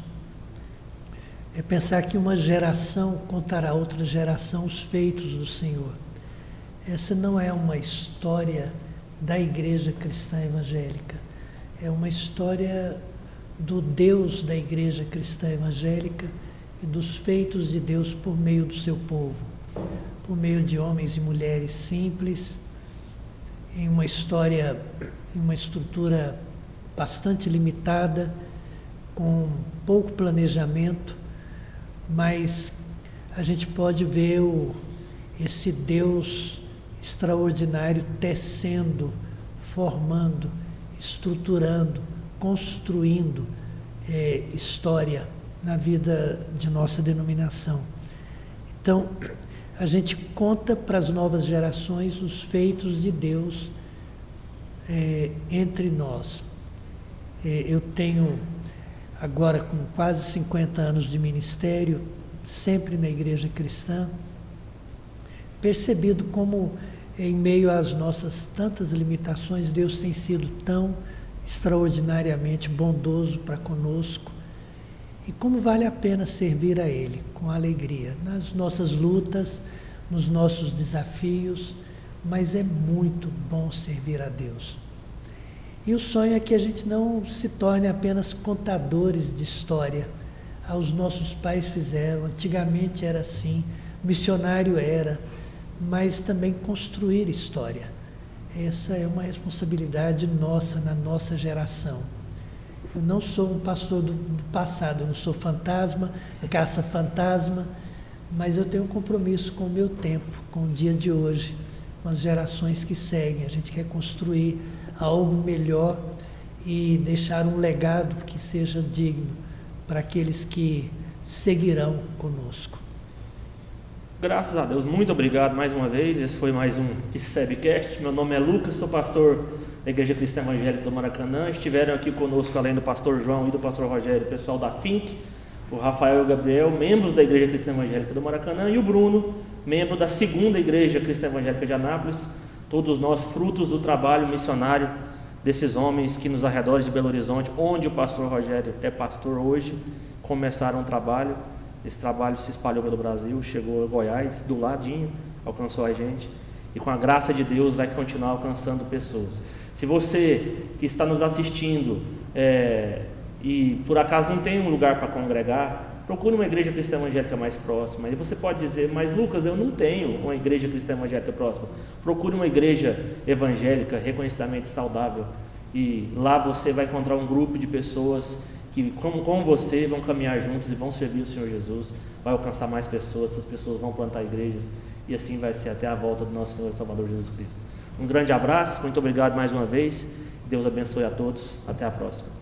é pensar que uma geração contará a outra geração os feitos do Senhor. Essa não é uma história da Igreja Cristã Evangélica, é uma história do Deus da Igreja Cristã Evangélica e dos feitos de Deus por meio do seu povo, por meio de homens e mulheres simples, em uma história, em uma estrutura bastante limitada, com pouco planejamento, mas a gente pode ver esse Deus extraordinário tecendo, formando, estruturando construindo história na vida de nossa denominação. Então, a gente conta para as novas gerações os feitos de Deus entre nós. Eu tenho, agora com quase 50 anos de ministério, sempre na igreja cristã, percebido como, em meio às nossas tantas limitações, Deus tem sido tão extraordinariamente bondoso para conosco, e como vale a pena servir a Ele com alegria, nas nossas lutas, nos nossos desafios, mas é muito bom servir a Deus. E o sonho é que a gente não se torne apenas contadores de história. Os nossos pais fizeram, antigamente era assim, missionário era, mas também construir história. Essa é uma responsabilidade nossa, na nossa geração. Eu não sou um pastor do passado, eu não sou fantasma, caça-fantasma, mas eu tenho um compromisso com o meu tempo, com o dia de hoje, com as gerações que seguem. A gente quer construir algo melhor e deixar um legado que seja digno para aqueles que seguirão conosco.
Graças a Deus, muito obrigado mais uma vez. Esse foi mais um ICEBcast. Meu nome é Lucas, sou pastor da Igreja Cristã Evangélica do Maracanã. Estiveram aqui conosco, além do pastor João e do pastor Rogério, o pessoal da FINC, o Rafael e o Gabriel, membros da Igreja Cristã Evangélica do Maracanã, e o Bruno, membro da segunda Igreja Cristã Evangélica de Anápolis. Todos nós frutos do trabalho missionário desses homens que nos arredores de Belo Horizonte, onde o pastor Rogério é pastor hoje, começaram um trabalho. Esse trabalho se espalhou pelo Brasil, chegou a Goiás, do ladinho, alcançou a gente, e com a graça de Deus vai continuar alcançando pessoas. Se você que está nos assistindo e por acaso não tem um lugar para congregar, procure uma igreja cristã evangélica mais próxima. E você pode dizer, mas Lucas, eu não tenho uma igreja cristã evangélica próxima. Procure uma igreja evangélica reconhecidamente saudável, e lá você vai encontrar um grupo de pessoas que, como você, vão caminhar juntos e vão servir o Senhor Jesus, vai alcançar mais pessoas, essas pessoas vão plantar igrejas, e assim vai ser até a volta do nosso Senhor e Salvador Jesus Cristo. Um grande abraço, muito obrigado mais uma vez, Deus abençoe a todos, até a próxima.